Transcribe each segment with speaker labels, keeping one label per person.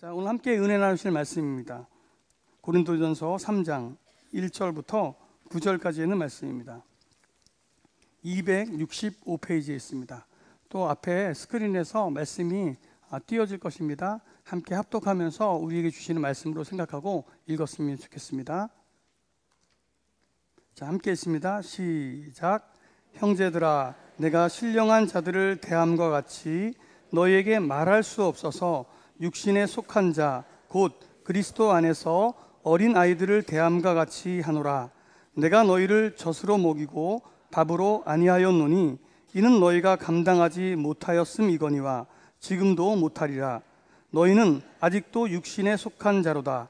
Speaker 1: 자, 오늘 함께 은혜 나누실 말씀입니다. 고린도전서 3장 1절부터 9절까지 있는 말씀입니다. 265페이지에 있습니다. 또 앞에 스크린에서 말씀이 띄어질 것입니다. 함께 합독하면서 우리에게 주시는 말씀으로 생각하고 읽었으면 좋겠습니다. 자, 함께 있습니다. 시작. 형제들아, 내가 신령한 자들을 대함과 같이 너희에게 말할 수 없어서 육신에 속한 자 곧 그리스도 안에서 어린 아이들을 대함과 같이 하노라. 내가 너희를 젖으로 먹이고 밥으로 아니하였노니 이는 너희가 감당하지 못하였음이거니와 지금도 못하리라. 너희는 아직도 육신에 속한 자로다.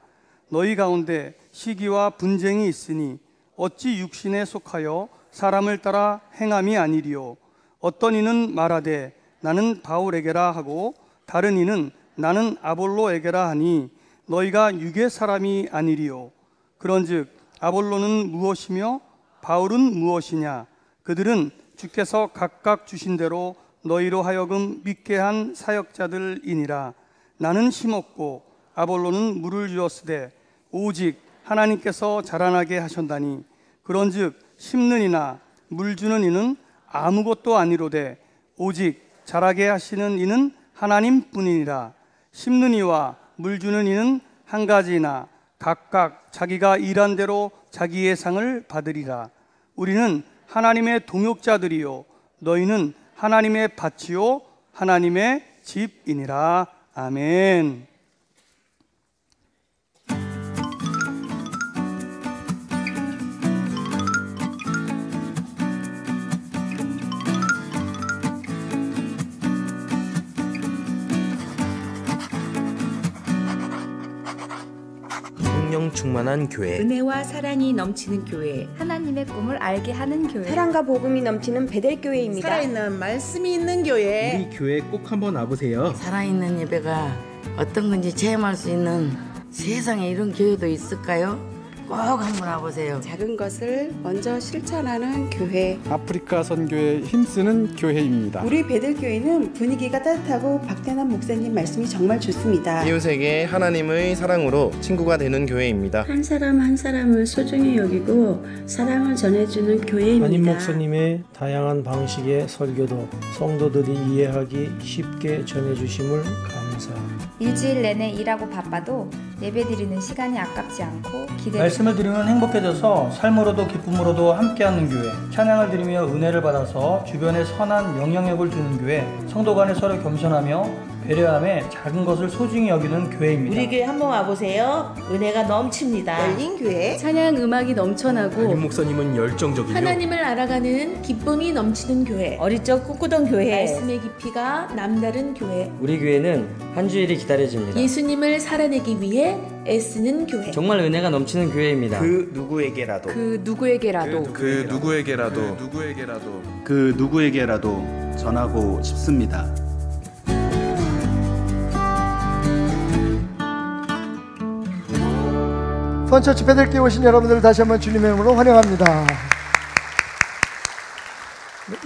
Speaker 1: 너희 가운데 시기와 분쟁이 있으니 어찌 육신에 속하여 사람을 따라 행함이 아니리요. 어떤 이는 말하되 나는 바울에게라 하고 다른 이는 나는 아볼로에게라 하니 너희가 육의 사람이 아니리요. 그런즉 아볼로는 무엇이며 바울은 무엇이냐? 그들은 주께서 각각 주신 대로 너희로 하여금 믿게 한 사역자들이니라. 나는 심었고 아볼로는 물을 주었으되 오직 하나님께서 자라나게 하셨다니. 그런즉 심는 이나 물 주는 이는 아무것도 아니로되 오직 자라게 하시는 이는 하나님뿐이니라. 심는 이와 물 주는 이는 한 가지이나 각각 자기가 일한 대로 자기의 상을 받으리라. 우리는 하나님의 동역자들이요 너희는 하나님의 밭이요 하나님의 집이니라. 아멘.
Speaker 2: 성령 충만한 교회,
Speaker 3: 은혜와 사랑이 넘치는 교회, 하나님의 꿈을 알게 하는 교회,
Speaker 4: 사랑과 복음이 넘치는 베델교회입니다.
Speaker 5: 살아있는 말씀이 있는 교회.
Speaker 6: 우리 교회 꼭 한번 와보세요.
Speaker 7: 살아있는 예배가 어떤 건지 체험할 수 있는 세상에 이런 교회도 있을까요? 꼭 한번 와보세요.
Speaker 8: 작은 것을 먼저 실천하는 교회,
Speaker 9: 아프리카 선교에 힘쓰는 교회입니다.
Speaker 8: 우리 베델교회는 분위기가 따뜻하고 박태남 목사님 말씀이 정말 좋습니다.
Speaker 10: 이웃에게 하나님의 사랑으로 친구가 되는 교회입니다.
Speaker 11: 한 사람 한 사람을 소중히 여기고 사랑을 전해주는 교회입니다.
Speaker 12: 담임 목사님의 다양한 방식의 설교도 성도들이 이해하기 쉽게 전해주심을 감사합니다.
Speaker 13: 일주일 내내 일하고 바빠도 예배드리는 시간이 아깝지 않고
Speaker 1: 말씀을 들으면 행복해져서 삶으로도 기쁨으로도 함께하는 교회, 찬양을 드리며 은혜를 받아서 주변에 선한 영향력을 주는 교회, 성도 간에 서로 겸손하며 배려함에 작은 것을 소중히 여기는 교회입니다.
Speaker 5: 우리 교회 한번 와보세요. 은혜가 넘칩니다.
Speaker 8: 열린 교회,
Speaker 3: 찬양 음악이 넘쳐나고
Speaker 2: 담임 목사님은 열정적이며
Speaker 3: 하나님을 알아가는 기쁨이 넘치는 교회,
Speaker 5: 어릴 적 꿈꾸던 교회,
Speaker 3: 말씀의 깊이가 남다른 교회.
Speaker 14: 우리 교회는 한 주일이 기다려집니다.
Speaker 3: 예수님을 살아내기 위해 애쓰는 교회.
Speaker 14: 정말 은혜가 넘치는 교회입니다.
Speaker 2: 그 누구에게라도
Speaker 15: 그 누구에게라도 전하고 싶습니다.
Speaker 16: 펀처치 베델교회 오신 여러분들을 다시 한번 주님의 이름으로 환영합니다.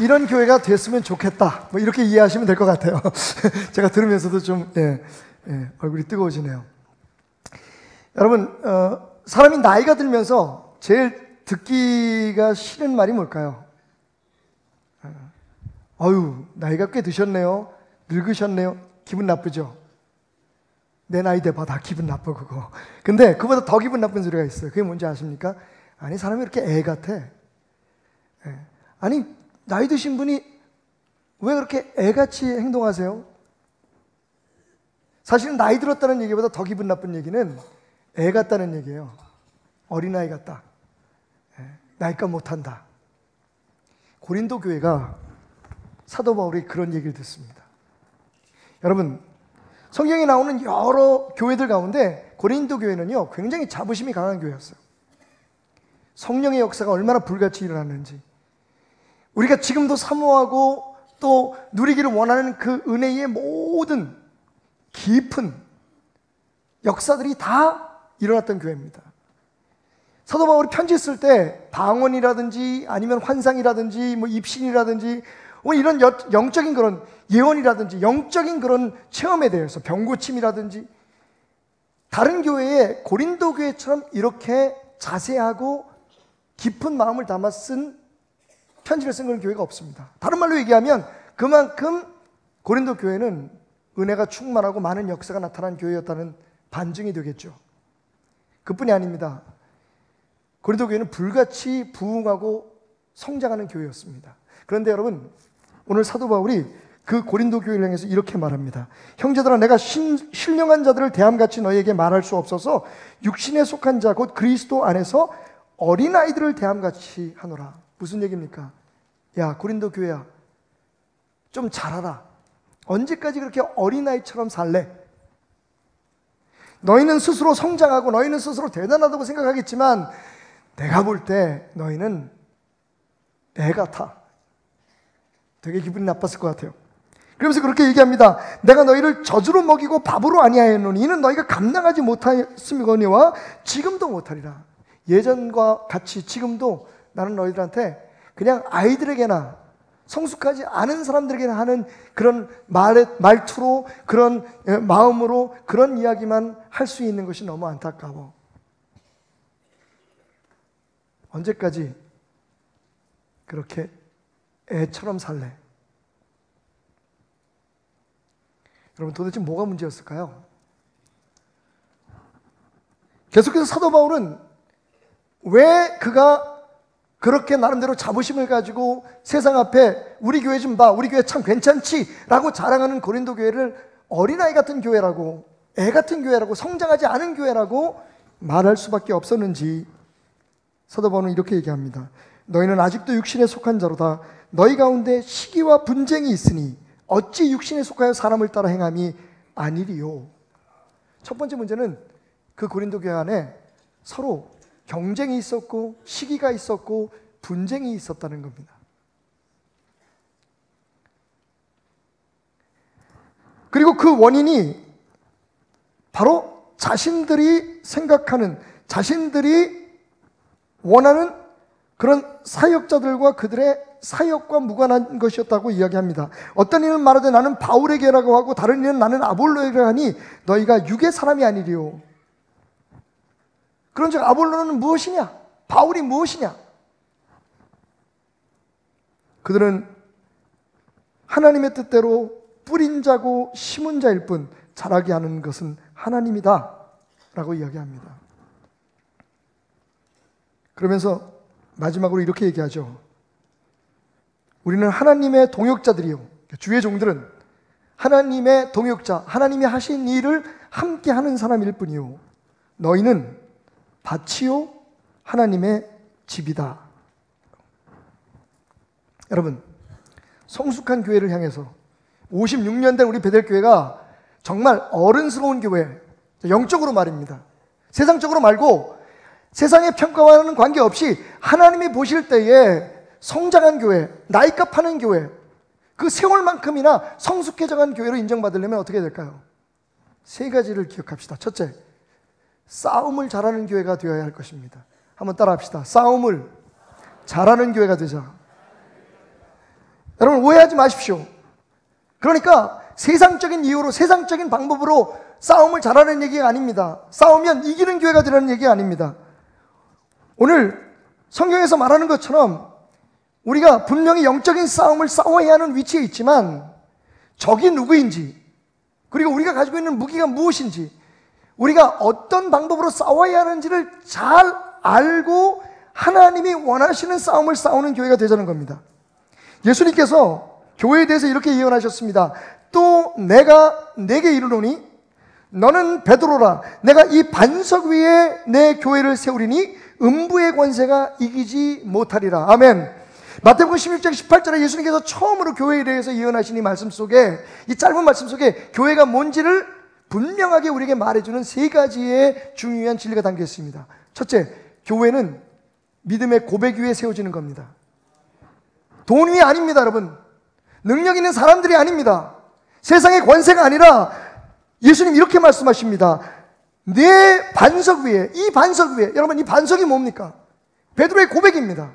Speaker 16: 이런 교회가 됐으면 좋겠다, 뭐 이렇게 이해하시면 될 것 같아요. 제가 들으면서도 좀 얼굴이 뜨거워지네요. 여러분, 사람이 나이가 들면서 제일 듣기가 싫은 말이 뭘까요? 나이가 꽤 드셨네요, 늙으셨네요. 기분 나쁘죠? 내 나이 돼봐, 다 기분 나빠 그거. 근데 그보다 더 기분 나쁜 소리가 있어요. 그게 뭔지 아십니까? 아니, 사람이 이렇게 애 같아. 아니, 나이 드신 분이 왜 그렇게 애같이 행동하세요? 사실은 나이 들었다는 얘기보다 더 기분 나쁜 얘기는 애 같다는 얘기예요. 어린아이 같다. 나이값 못한다. 고린도 교회가 사도 바울이 그런 얘기를 듣습니다. 여러분, 성경에 나오는 여러 교회들 가운데 고린도 교회는요, 굉장히 자부심이 강한 교회였어요. 성령의 역사가 얼마나 불같이 일어났는지, 우리가 지금도 사모하고 또 누리기를 원하는 그 은혜의 모든 깊은 역사들이 다 일어났던 교회입니다. 사도 바울이 편지 쓸 때 방언이라든지 아니면 환상이라든지 뭐 입신이라든지 뭐 이런 영적인 그런 예언이라든지 영적인 그런 체험에 대해서 병고침이라든지 다른 교회에 고린도 교회처럼 이렇게 자세하고 깊은 마음을 담아 쓴 편지를 쓴 그런 교회가 없습니다. 다른 말로 얘기하면 그만큼 고린도 교회는 은혜가 충만하고 많은 역사가 나타난 교회였다는 반증이 되겠죠. 그뿐이 아닙니다. 고린도 교회는 불같이 부흥하고 성장하는 교회였습니다. 그런데 여러분, 오늘 사도 바울이 그 고린도 교회를 향해서 이렇게 말합니다. 형제들아, 내가 신령한 자들을 대함같이 너희에게 말할 수 없어서 육신에 속한 자 곧 그리스도 안에서 어린아이들을 대함같이 하노라. 무슨 얘기입니까? 야, 고린도 교회야, 좀 자라라. 언제까지 그렇게 어린아이처럼 살래? 너희는 스스로 성장하고 너희는 스스로 대단하다고 생각하겠지만 내가 볼 때 너희는 애 같아. 되게 기분이 나빴을 것 같아요. 그러면서 그렇게 얘기합니다. 내가 너희를 젖으로 먹이고 밥으로 아니하였노니 이는 너희가 감당하지 못하였음이거니와 지금도 못하리라. 예전과 같이 지금도 나는 너희들한테 그냥 아이들에게나 성숙하지 않은 사람들에게나 하는 그런 말투로, 그런 마음으로 그런 이야기만 할 수 있는 것이 너무 안타까워. 언제까지 그렇게 애처럼 살래? 여러분, 도대체 뭐가 문제였을까요? 계속해서 사도 바울은 왜 그가 그렇게 나름대로 자부심을 가지고 세상 앞에 우리 교회 좀 봐, 우리 교회 참 괜찮지 라고 자랑하는 고린도 교회를 어린아이 같은 교회라고, 애 같은 교회라고, 성장하지 않은 교회라고 말할 수밖에 없었는지 사도 바울은 이렇게 얘기합니다. 너희는 아직도 육신에 속한 자로다. 너희 가운데 시기와 분쟁이 있으니 어찌 육신에 속하여 사람을 따라 행함이 아니리요. 첫 번째 문제는 그 고린도 교회 안에 서로 경쟁이 있었고 시기가 있었고 분쟁이 있었다는 겁니다. 그리고 그 원인이 바로 자신들이 생각하는, 자신들이 원하는 그런 사역자들과 그들의 사역과 무관한 것이었다고 이야기합니다. 어떤 이는 말하되 나는 바울에게라고 하고 다른 이는 나는 아볼로에게라 하니 너희가 육의 사람이 아니리요. 그런즉 아볼로는 무엇이냐? 바울이 무엇이냐? 그들은 하나님의 뜻대로 뿌린 자고 심은 자일 뿐 자라게 하는 것은 하나님이다 라고 이야기합니다. 그러면서 마지막으로 이렇게 얘기하죠. 우리는 하나님의 동역자들이요. 주의 종들은 하나님의 동역자, 하나님이 하신 일을 함께 하는 사람일 뿐이요. 너희는 밭이요 하나님의 집이다. 여러분, 성숙한 교회를 향해서 56년 된 우리 베델교회가 정말 어른스러운 교회, 영적으로 말입니다. 세상적으로 말고 세상의 평가와는 관계없이 하나님이 보실 때에 성장한 교회, 나이값하는 교회, 그 세월만큼이나 성숙해져간 교회로 인정받으려면 어떻게 될까요? 세 가지를 기억합시다. 첫째, 싸움을 잘하는 교회가 되어야 할 것입니다. 한번 따라합시다. 싸움을 잘하는 교회가 되자. 여러분, 오해하지 마십시오. 그러니까 세상적인 이유로, 세상적인 방법으로 싸움을 잘하는 얘기가 아닙니다. 싸우면 이기는 교회가 되라는 얘기가 아닙니다. 오늘 성경에서 말하는 것처럼 우리가 분명히 영적인 싸움을 싸워야 하는 위치에 있지만 적이 누구인지, 그리고 우리가 가지고 있는 무기가 무엇인지, 우리가 어떤 방법으로 싸워야 하는지를 잘 알고 하나님이 원하시는 싸움을 싸우는 교회가 되자는 겁니다. 예수님께서 교회에 대해서 이렇게 예언하셨습니다. 또 내가 네게 이르노니 너는 베드로라. 내가 이 반석 위에 내 교회를 세우리니 음부의 권세가 이기지 못하리라. 아멘. 마태복음 16장 18절에 예수님께서 처음으로 교회에 대해서 예언하신 이 말씀 속에, 이 짧은 말씀 속에 교회가 뭔지를 분명하게 우리에게 말해주는 세 가지의 중요한 진리가 담겨 있습니다. 첫째, 교회는 믿음의 고백 위에 세워지는 겁니다. 돈 위에 아닙니다, 여러분. 능력 있는 사람들이 아닙니다. 세상의 권세가 아니라 예수님 이렇게 말씀하십니다. 내 반석 위에, 이 반석 위에, 여러분 이 반석이 뭡니까? 베드로의 고백입니다.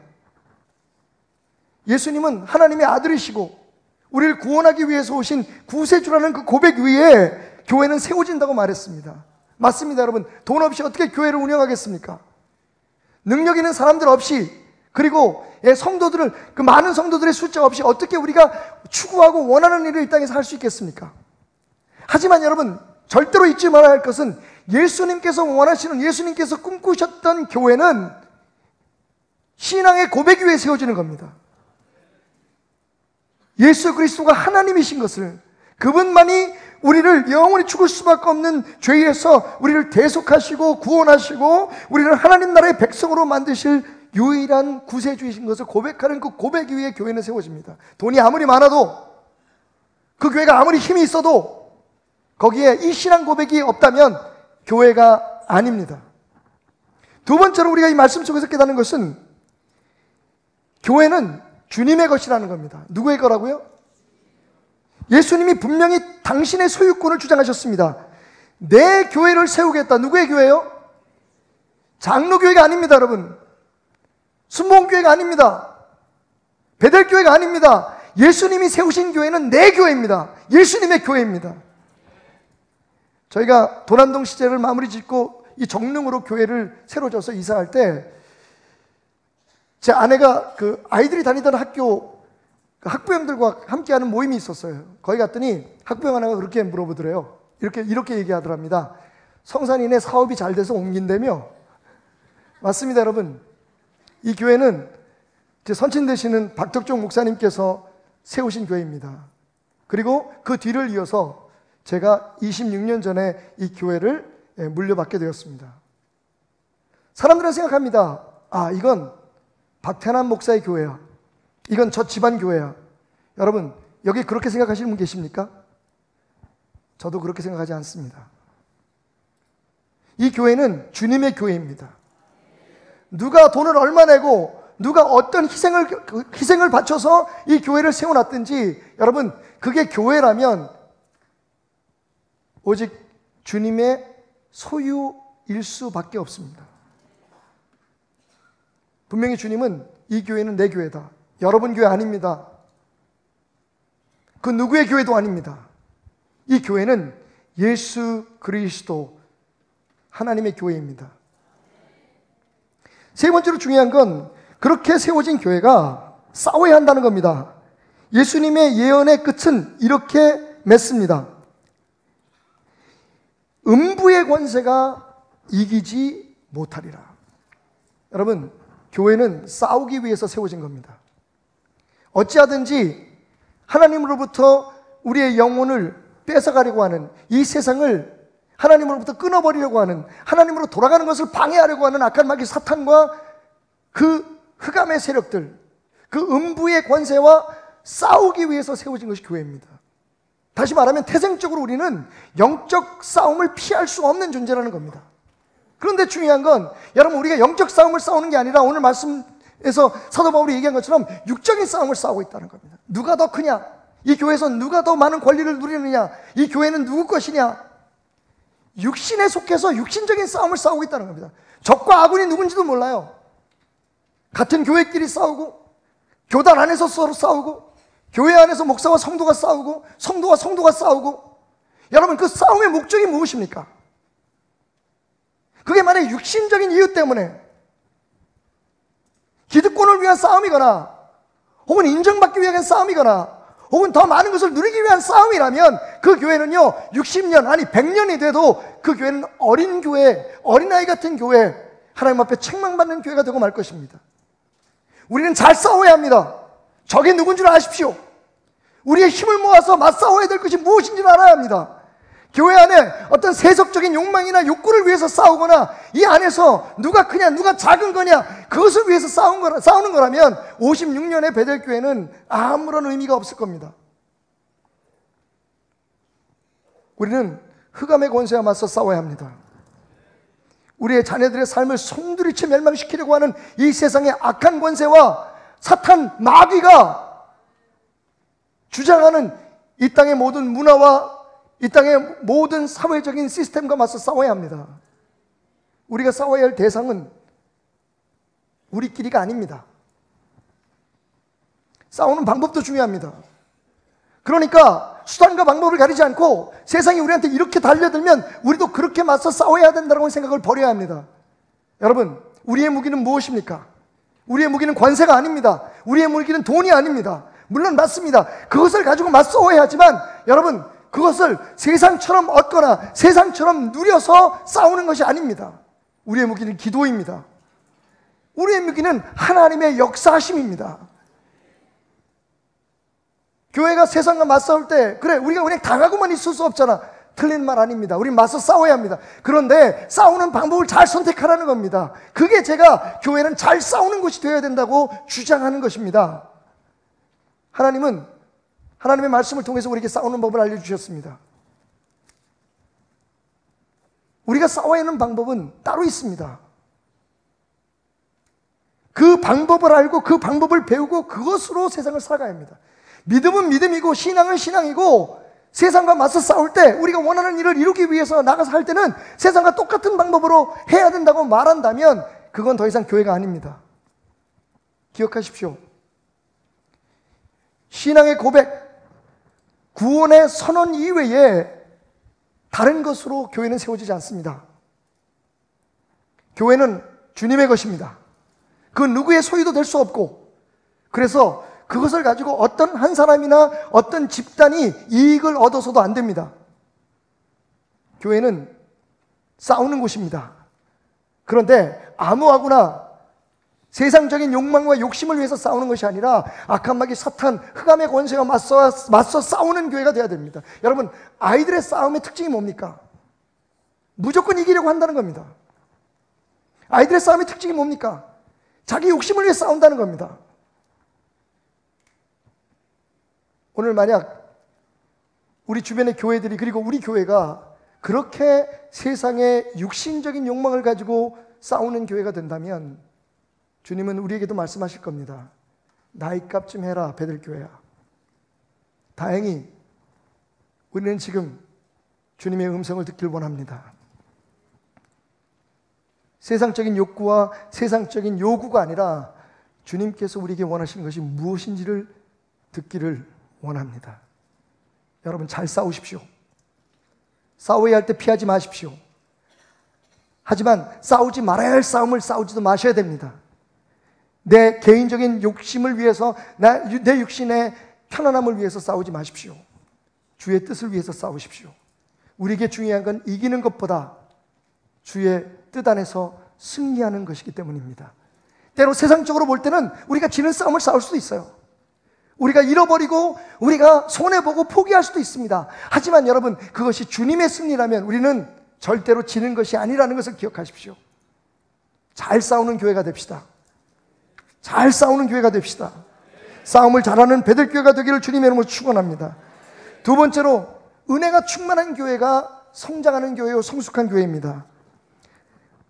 Speaker 16: 예수님은 하나님의 아들이시고 우리를 구원하기 위해서 오신 구세주라는 그 고백 위에 교회는 세워진다고 말했습니다. 맞습니다, 여러분. 돈 없이 어떻게 교회를 운영하겠습니까? 능력 있는 사람들 없이, 그리고 성도들을, 그 많은 성도들의 숫자 없이 어떻게 우리가 추구하고 원하는 일을 이 땅에서 할 수 있겠습니까? 하지만 여러분, 절대로 잊지 말아야 할 것은 예수님께서 원하시는, 예수님께서 꿈꾸셨던 교회는 신앙의 고백 위에 세워지는 겁니다. 예수 그리스도가 하나님이신 것을, 그분만이 우리를 영원히 죽을 수밖에 없는 죄에서 우리를 대속하시고 구원하시고 우리를 하나님 나라의 백성으로 만드실 유일한 구세주이신 것을 고백하는 그 고백 위에 교회는 세워집니다. 돈이 아무리 많아도, 그 교회가 아무리 힘이 있어도 거기에 이 신앙 고백이 없다면 교회가 아닙니다. 두 번째로 우리가 이 말씀 속에서 깨닫는 것은 교회는 주님의 것이라는 겁니다. 누구의 거라고요? 예수님이 분명히 당신의 소유권을 주장하셨습니다. 내 교회를 세우겠다. 누구의 교회요? 장로교회가 아닙니다, 여러분. 순복음교회가 아닙니다. 베델교회가 아닙니다. 예수님이 세우신 교회는 내 교회입니다. 예수님의 교회입니다. 저희가 도남동 시제를 마무리 짓고 이 정릉으로 교회를 새로 져서 이사할 때, 제 아내가 그 아이들이 다니던 학교 학부형들과 함께하는 모임이 있었어요. 거기 갔더니 학부형 하나가 그렇게 물어보더래요. 이렇게 얘기하더랍니다. 성산이네 사업이 잘 돼서 옮긴다며. 맞습니다, 여러분. 이 교회는 제 선친 되시는 박덕종 목사님께서 세우신 교회입니다. 그리고 그 뒤를 이어서 제가 26년 전에 이 교회를 물려받게 되었습니다. 사람들은 생각합니다. 아, 이건 박태남 목사의 교회야. 이건 저 집안 교회야. 여러분, 여기 그렇게 생각하시는 분 계십니까? 저도 그렇게 생각하지 않습니다. 이 교회는 주님의 교회입니다. 누가 돈을 얼마 내고 누가 어떤 희생을 바쳐서 이 교회를 세워놨든지, 여러분, 그게 교회라면 오직 주님의 소유일 수밖에 없습니다. 분명히 주님은 이 교회는 내 교회다. 여러분 교회 아닙니다. 그 누구의 교회도 아닙니다. 이 교회는 예수 그리스도 하나님의 교회입니다. 세 번째로 중요한 건 그렇게 세워진 교회가 싸워야 한다는 겁니다. 예수님의 예언의 끝은 이렇게 맺습니다. 음부의 권세가 이기지 못하리라. 여러분, 교회는 싸우기 위해서 세워진 겁니다. 어찌하든지 하나님으로부터 우리의 영혼을 뺏어가려고 하는, 이 세상을 하나님으로부터 끊어버리려고 하는, 하나님으로 돌아가는 것을 방해하려고 하는 악한 마귀 사탄과 그 흑암의 세력들, 그 음부의 권세와 싸우기 위해서 세워진 것이 교회입니다. 다시 말하면 태생적으로 우리는 영적 싸움을 피할 수 없는 존재라는 겁니다. 그런데 중요한 건, 여러분, 우리가 영적 싸움을 싸우는 게 아니라 오늘 말씀에서 사도 바울이 얘기한 것처럼 육적인 싸움을 싸우고 있다는 겁니다. 누가 더 크냐? 이 교회에서 누가 더 많은 권리를 누리느냐? 이 교회는 누구 것이냐? 육신에 속해서 육신적인 싸움을 싸우고 있다는 겁니다. 적과 아군이 누군지도 몰라요. 같은 교회끼리 싸우고, 교단 안에서 서로 싸우고, 교회 안에서 목사와 성도가 싸우고, 성도와 성도가 싸우고. 여러분, 그 싸움의 목적이 무엇입니까? 그게 만약에 육신적인 이유 때문에 기득권을 위한 싸움이거나, 혹은 인정받기 위한 싸움이거나, 혹은 더 많은 것을 누리기 위한 싸움이라면 그 교회는요, 60년 아니 100년이 돼도 그 교회는 어린 교회, 어린아이 같은 교회, 하나님 앞에 책망받는 교회가 되고 말 것입니다. 우리는 잘 싸워야 합니다. 적이 누군 줄 아십시오. 우리의 힘을 모아서 맞싸워야 될 것이 무엇인지를 알아야 합니다. 교회 안에 어떤 세속적인 욕망이나 욕구를 위해서 싸우거나, 이 안에서 누가 크냐 누가 작은 거냐 그것을 위해서 싸우는 거라면 56년의 베델교회는 아무런 의미가 없을 겁니다. 우리는 흑암의 권세와 맞서 싸워야 합니다. 우리의 자녀들의 삶을 송두리째 멸망시키려고 하는 이 세상의 악한 권세와 사탄 마귀가 주장하는 이 땅의 모든 문화와 이 땅의 모든 사회적인 시스템과 맞서 싸워야 합니다. 우리가 싸워야 할 대상은 우리끼리가 아닙니다. 싸우는 방법도 중요합니다. 그러니까 수단과 방법을 가리지 않고 세상이 우리한테 이렇게 달려들면 우리도 그렇게 맞서 싸워야 된다는 생각을 버려야 합니다. 여러분, 우리의 무기는 무엇입니까? 우리의 무기는 권세가 아닙니다. 우리의 무기는 돈이 아닙니다. 물론 맞습니다. 그것을 가지고 맞서야 하지만 여러분, 그것을 세상처럼 얻거나 세상처럼 누려서 싸우는 것이 아닙니다. 우리의 무기는 기도입니다. 우리의 무기는 하나님의 역사하심입니다. 교회가 세상과 맞싸울 때 그래 우리가 그냥 당하고만 있을 수 없잖아. 틀린 말 아닙니다. 우리 맞서 싸워야 합니다. 그런데 싸우는 방법을 잘 선택하라는 겁니다. 그게 제가 교회는 잘 싸우는 곳이 되어야 된다고 주장하는 것입니다. 하나님은 하나님의 말씀을 통해서 우리에게 싸우는 법을 알려주셨습니다. 우리가 싸워야 하는 방법은 따로 있습니다. 그 방법을 알고 그 방법을 배우고 그것으로 세상을 살아가야 합니다. 믿음은 믿음이고 신앙은 신앙이고 세상과 맞서 싸울 때 우리가 원하는 일을 이루기 위해서 나가서 할 때는 세상과 똑같은 방법으로 해야 된다고 말한다면 그건 더 이상 교회가 아닙니다. 기억하십시오. 신앙의 고백, 구원의 선언 이외에 다른 것으로 교회는 세워지지 않습니다. 교회는 주님의 것입니다. 그 누구의 소유도 될 수 없고, 그래서 그것을 가지고 어떤 한 사람이나 어떤 집단이 이익을 얻어서도 안 됩니다. 교회는 싸우는 곳입니다. 그런데 아무하고나 세상적인 욕망과 욕심을 위해서 싸우는 것이 아니라 악한 마귀 사탄, 흑암의 권세와 맞서 싸우는 교회가 되어야 됩니다. 여러분, 아이들의 싸움의 특징이 뭡니까? 무조건 이기려고 한다는 겁니다. 아이들의 싸움의 특징이 뭡니까? 자기 욕심을 위해 싸운다는 겁니다. 오늘 만약 우리 주변의 교회들이 그리고 우리 교회가 그렇게 세상의 육신적인 욕망을 가지고 싸우는 교회가 된다면 주님은 우리에게도 말씀하실 겁니다. 나이값 좀 해라, 베들교회야. 다행히 우리는 지금 주님의 음성을 듣길 원합니다. 세상적인 욕구와 세상적인 요구가 아니라 주님께서 우리에게 원하시는 것이 무엇인지를 듣기를 원합니다. 여러분, 잘 싸우십시오. 싸워야 할 때 피하지 마십시오. 하지만 싸우지 말아야 할 싸움을 싸우지도 마셔야 됩니다. 내 개인적인 욕심을 위해서, 내 육신의 편안함을 위해서 싸우지 마십시오. 주의 뜻을 위해서 싸우십시오. 우리에게 중요한 건 이기는 것보다 주의 뜻 안에서 승리하는 것이기 때문입니다. 때로 세상적으로 볼 때는 우리가 지는 싸움을 싸울 수도 있어요. 우리가 잃어버리고 우리가 손해보고 포기할 수도 있습니다. 하지만 여러분, 그것이 주님의 승리라면 우리는 절대로 지는 것이 아니라는 것을 기억하십시오. 잘 싸우는 교회가 됩시다. 잘 싸우는 교회가 됩시다. 싸움을 잘하는 베들교회가 되기를 주님의 이름으로 축원합니다. 두 번째로, 은혜가 충만한 교회가 성장하는 교회요 성숙한 교회입니다.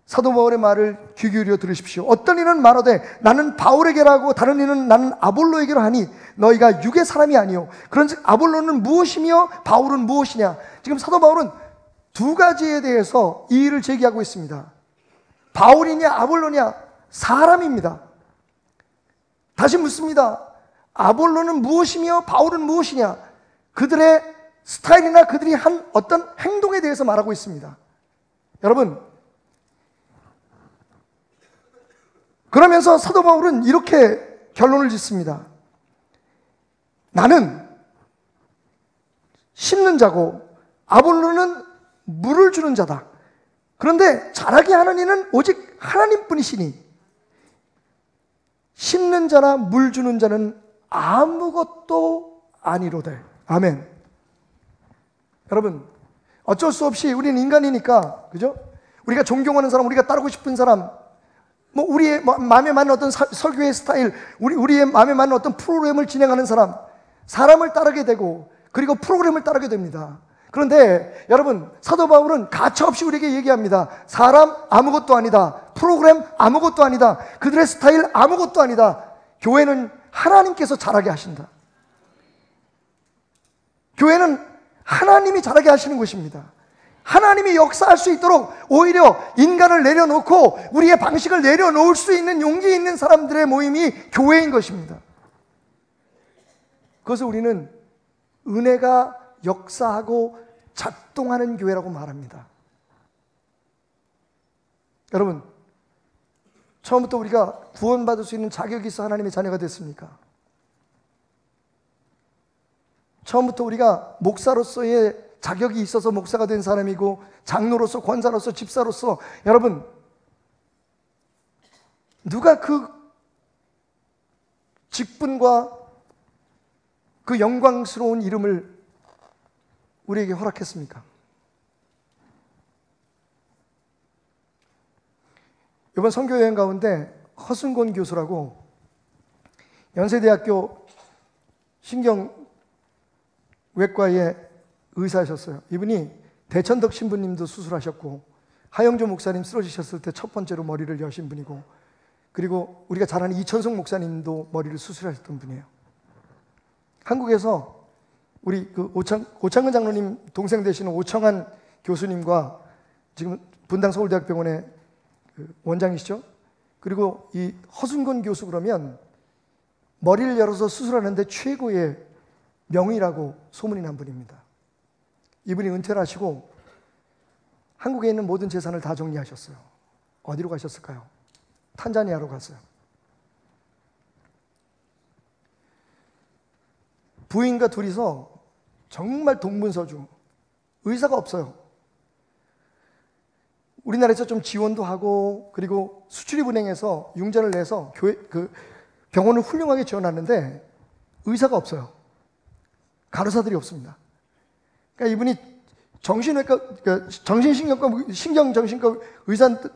Speaker 16: 사도 바울의 말을 귀 기울여 들으십시오. 어떤 이는 말하되 나는 바울에게로 하고 다른 이는 나는 아볼로에게로 하니 너희가 육의 사람이 아니요 그런즉 아볼로는 무엇이며 바울은 무엇이냐. 지금 사도 바울은 두 가지에 대해서 이의를 제기하고 있습니다. 바울이냐 아볼로냐, 사람입니다. 다시 묻습니다. 아볼로는 무엇이며 바울은 무엇이냐. 그들의 스타일이나 그들이 한 어떤 행동에 대해서 말하고 있습니다. 여러분, 그러면서 사도 바울은 이렇게 결론을 짓습니다. 나는 심는 자고 아볼로는 물을 주는 자다. 그런데 자라게 하는 이는 오직 하나님뿐이시니 심는 자나 물 주는 자는 아무것도 아니로되. 아멘. 여러분, 어쩔 수 없이 우리는 인간이니까, 그죠? 우리가 존경하는 사람, 우리가 따르고 싶은 사람, 우리의 마음에 맞는 어떤 설교의 스타일, 우리의 마음에 맞는 어떤 프로그램을 진행하는 사람을 따르게 되고, 그리고 프로그램을 따르게 됩니다. 그런데 여러분, 사도 바울은 가차없이 우리에게 얘기합니다. 사람 아무것도 아니다. 프로그램 아무것도 아니다. 그들의 스타일 아무것도 아니다. 교회는 하나님께서 자라게 하신다. 교회는 하나님이 자라게 하시는 곳입니다. 하나님이 역사할 수 있도록 오히려 인간을 내려놓고 우리의 방식을 내려놓을 수 있는 용기 있는 사람들의 모임이 교회인 것입니다. 그것을 우리는 은혜가 역사하고 작동하는 교회라고 말합니다. 여러분, 처음부터 우리가 구원받을 수 있는 자격이 있어 하나님의 자녀가 됐습니까? 처음부터 우리가 목사로서의 자격이 있어서 목사가 된 사람이고, 장로로서, 권사로서, 집사로서, 여러분, 누가 그 직분과 그 영광스러운 이름을 우리에게 허락했습니까? 이번 선교여행 가운데 허순곤 교수라고 연세대학교 신경외과의 의사하셨어요. 이분이 대천덕 신부님도 수술하셨고, 하영조 목사님 쓰러지셨을 때 첫 번째로 머리를 여신 분이고, 그리고 우리가 잘 아는 이천성 목사님도 머리를 수술하셨던 분이에요. 한국에서 우리 그 오창근 장로님 동생 되시는 오청한 교수님과 지금 분당 서울대학병원의 그 원장이시죠. 그리고 이 허순건 교수 그러면 머리를 열어서 수술하는데 최고의 명의라고 소문이 난 분입니다. 이분이 은퇴를 하시고 한국에 있는 모든 재산을 다 정리하셨어요. 어디로 가셨을까요? 탄자니아로 갔어요. 부인과 둘이서 정말 동분서주, 의사가 없어요. 우리나라에서 좀 지원도 하고, 그리고 수출입은행에서 융자를 내서 병원을 훌륭하게 지어놨는데 의사가 없어요. 간호사들이 없습니다. 그러니까 이분이 신경정신과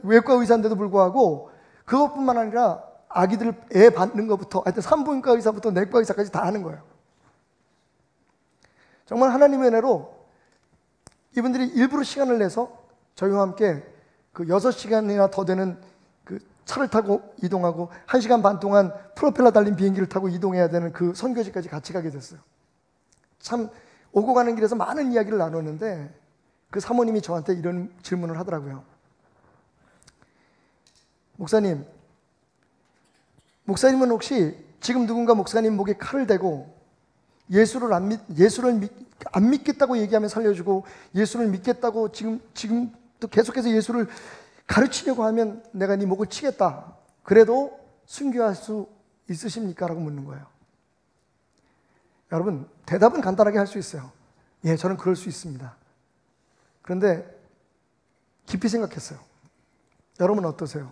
Speaker 16: 외과 의사인데도 불구하고 그것뿐만 아니라 아기들 애 받는 것부터, 하여튼 산부인과 의사부터 내과 의사까지 다 하는 거예요. 정말 하나님의 은혜로 이분들이 일부러 시간을 내서 저희와 함께 그 6시간이나 더 되는 그 차를 타고 이동하고 1시간 반 동안 프로펠러 달린 비행기를 타고 이동해야 되는 그 선교지까지 같이 가게 됐어요. 참 오고 가는 길에서 많은 이야기를 나눴는데 그 사모님이 저한테 이런 질문을 하더라고요. 목사님은 혹시 지금 누군가 목사님 목에 칼을 대고 예수를 안 믿겠다고 얘기하면 살려주고, 예수를 믿겠다고 지금 또 계속해서 예수를 가르치려고 하면 내가 네 목을 치겠다, 그래도 순교할 수 있으십니까? 라고 묻는 거예요. 여러분, 대답은 간단하게 할 수 있어요. 예, 저는 그럴 수 있습니다. 그런데 깊이 생각했어요. 여러분은 어떠세요?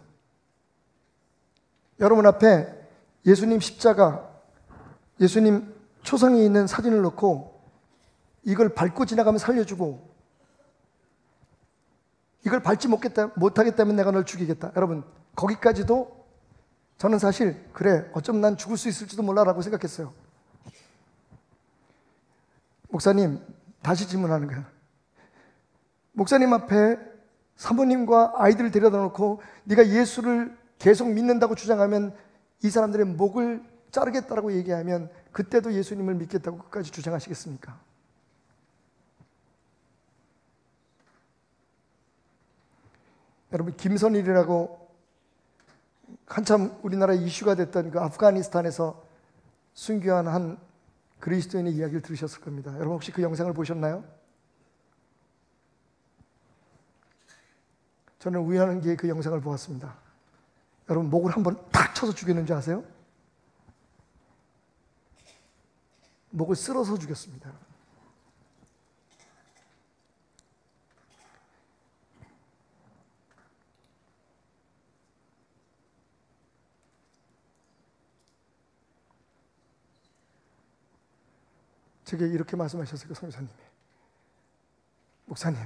Speaker 16: 여러분 앞에 예수님 십자가, 예수님 초상에 있는 사진을 놓고 이걸 밟고 지나가면 살려주고, 이걸 밟지 못하겠다면 내가 널 죽이겠다. 여러분, 거기까지도 저는 사실 그래, 어쩌면 난 죽을 수 있을지도 몰라라고 생각했어요. 목사님, 다시 질문하는 거야. 목사님 앞에 사모님과 아이들을 데려다 놓고 네가 예수를 계속 믿는다고 주장하면 이 사람들의 목을 자르겠다라고 얘기하면 그때도 예수님을 믿겠다고 끝까지 주장하시겠습니까? 여러분, 김선일이라고 한참 우리나라 이슈가 됐던 그 아프가니스탄에서 순교한 한 그리스도인의 이야기를 들으셨을 겁니다. 여러분 혹시 그 영상을 보셨나요? 저는 우연한 기회에 그 영상을 보았습니다. 여러분, 목을 한번 탁 쳐서 죽였는지 아세요? 목을 쓸어서 죽였습니다. 제게 이렇게 말씀하셨어요, 선교사님이. 목사님,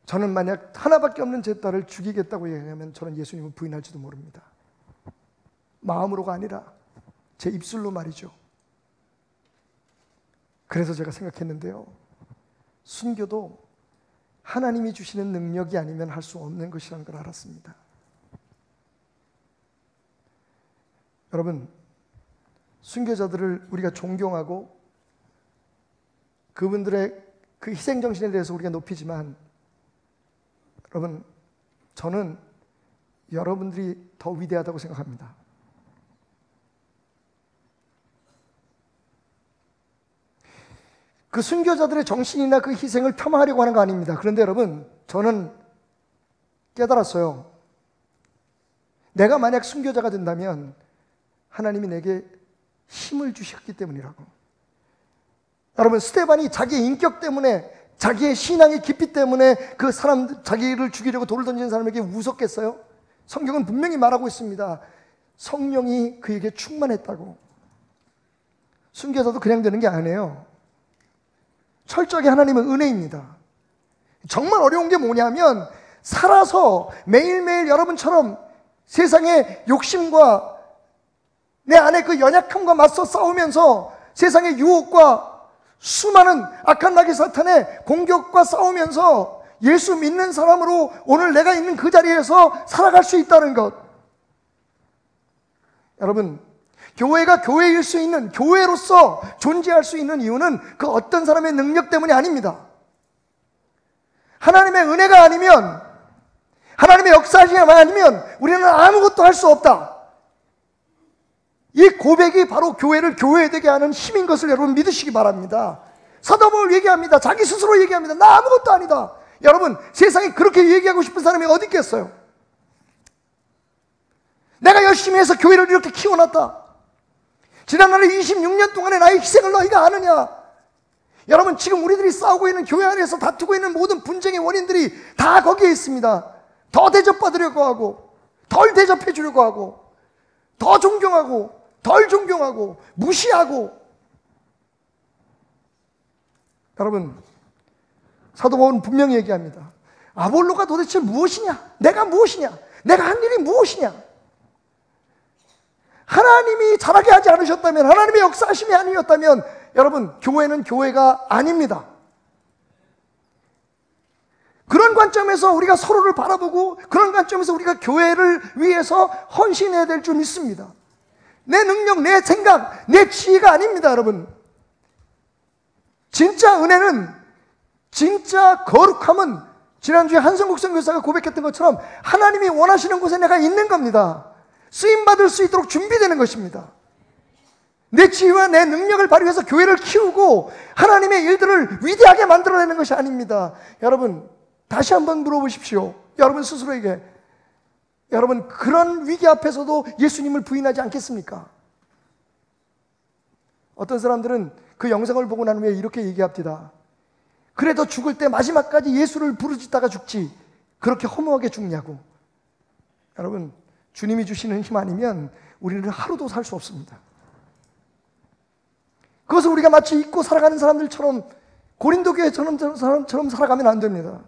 Speaker 16: 저는 만약 하나밖에 없는 제 딸을 죽이겠다고 얘기하면 저는 예수님을 부인할지도 모릅니다. 마음으로가 아니라 제 입술로 말이죠. 그래서 제가 생각했는데요, 순교도 하나님이 주시는 능력이 아니면 할 수 없는 것이라는 걸 알았습니다. 여러분, 순교자들을 우리가 존경하고 그분들의 그 희생정신에 대해서 우리가 높이지만, 여러분, 저는 여러분들이 더 위대하다고 생각합니다. 그 순교자들의 정신이나 그 희생을 폄하하려고 하는 거 아닙니다. 그런데 여러분, 저는 깨달았어요. 내가 만약 순교자가 된다면 하나님이 내게 힘을 주셨기 때문이라고. 여러분, 스데반이 자기의 인격 때문에, 자기의 신앙의 깊이 때문에 그 사람, 자기를 죽이려고 돌을 던지는 사람에게 웃었겠어요? 성경은 분명히 말하고 있습니다. 성령이 그에게 충만했다고. 순교자도 그냥 되는 게 아니에요. 철저하게 하나님은 은혜입니다. 정말 어려운 게 뭐냐면, 살아서 매일매일 여러분처럼 세상의 욕심과 내 안에 그 연약함과 맞서 싸우면서 세상의 유혹과 수많은 악한 나귀 사탄의 공격과 싸우면서 예수 믿는 사람으로 오늘 내가 있는 그 자리에서 살아갈 수 있다는 것. 여러분, 교회가 교회일 수 있는, 교회로서 존재할 수 있는 이유는 그 어떤 사람의 능력 때문이 아닙니다. 하나님의 은혜가 아니면, 하나님의 역사하심이 아니면 우리는 아무것도 할 수 없다. 이 고백이 바로 교회를 교회되게 하는 힘인 것을 여러분 믿으시기 바랍니다. 사도 바울 얘기합니다. 자기 스스로 얘기합니다. 나 아무것도 아니다. 여러분, 세상에 그렇게 얘기하고 싶은 사람이 어디 있겠어요? 내가 열심히 해서 교회를 이렇게 키워놨다. 지난날에 26년 동안의 나의 희생을 너희가 아느냐? 여러분, 지금 우리들이 싸우고 있는, 교회 안에서 다투고 있는 모든 분쟁의 원인들이 다 거기에 있습니다. 더 대접받으려고 하고, 덜 대접해 주려고 하고, 더 존경하고, 덜 존경하고, 무시하고. 여러분, 사도 바울은 분명히 얘기합니다. 아볼로가 도대체 무엇이냐? 내가 무엇이냐? 내가 한 일이 무엇이냐? 하나님이 잘하게 하지 않으셨다면, 하나님의 역사하심이 아니었다면 여러분, 교회는 교회가 아닙니다. 그런 관점에서 우리가 서로를 바라보고, 그런 관점에서 우리가 교회를 위해서 헌신해야 될 줄 믿습니다. 내 능력, 내 생각, 내 지혜가 아닙니다. 여러분, 진짜 은혜는, 진짜 거룩함은 지난주에 한성국 선교사가 고백했던 것처럼 하나님이 원하시는 곳에 내가 있는 겁니다. 쓰임받을 수 있도록 준비되는 것입니다. 내 지혜와 내 능력을 발휘해서 교회를 키우고 하나님의 일들을 위대하게 만들어내는 것이 아닙니다. 여러분, 다시 한번 물어보십시오. 여러분 스스로에게. 여러분, 그런 위기 앞에서도 예수님을 부인하지 않겠습니까? 어떤 사람들은 그 영상을 보고 난 후에 이렇게 얘기합니다. 그래도 죽을 때 마지막까지 예수를 부르짖다가 죽지, 그렇게 허무하게 죽냐고. 여러분, 주님이 주시는 힘 아니면 우리는 하루도 살 수 없습니다. 그것을 우리가 마치 잊고 살아가는 사람들처럼, 고린도 교회처럼 살아가면 안 됩니다.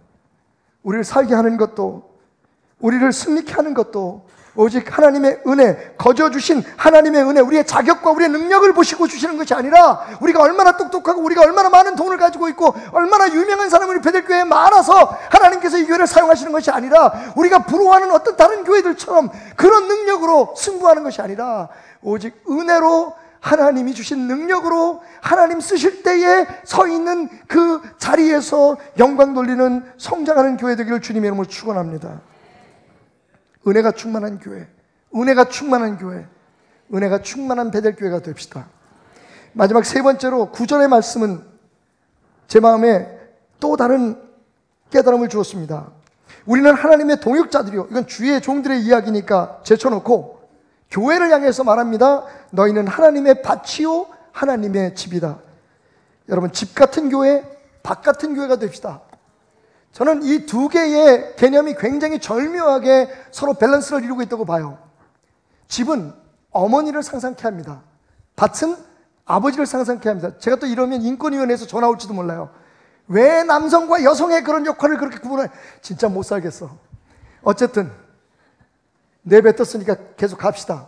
Speaker 16: 우리를 살게 하는 것도, 우리를 승리케 하는 것도 오직 하나님의 은혜, 거저 주신 하나님의 은혜, 우리의 자격과 우리의 능력을 보시고 주시는 것이 아니라, 우리가 얼마나 똑똑하고 우리가 얼마나 많은 돈을 가지고 있고 얼마나 유명한 사람이 우리 베델교회에 많아서 하나님께서 이 교회를 사용하시는 것이 아니라, 우리가 부러워하는 어떤 다른 교회들처럼 그런 능력으로 승부하는 것이 아니라 오직 은혜로, 하나님이 주신 능력으로 하나님 쓰실 때에 서 있는 그 자리에서 영광 돌리는, 성장하는 교회 되기를 주님의 이름으로 축원합니다. 은혜가 충만한 교회, 은혜가 충만한 교회, 은혜가 충만한 베델교회가 됩시다. 마지막 세 번째로 9절의 말씀은 제 마음에 또 다른 깨달음을 주었습니다. 우리는 하나님의 동역자들이요, 이건 주의 종들의 이야기니까 제쳐놓고 교회를 향해서 말합니다. 너희는 하나님의 밭이요 하나님의 집이다. 여러분, 집 같은 교회, 밭 같은 교회가 됩시다. 저는 이 두 개의 개념이 굉장히 절묘하게 서로 밸런스를 이루고 있다고 봐요. 집은 어머니를 상상케 합니다. 밭은 아버지를 상상케 합니다. 제가 또 이러면 인권위원회에서 전화 올지도 몰라요. 왜 남성과 여성의 그런 역할을 그렇게 구분해? 진짜 못 살겠어. 어쨌든 내뱉었으니까 계속 갑시다.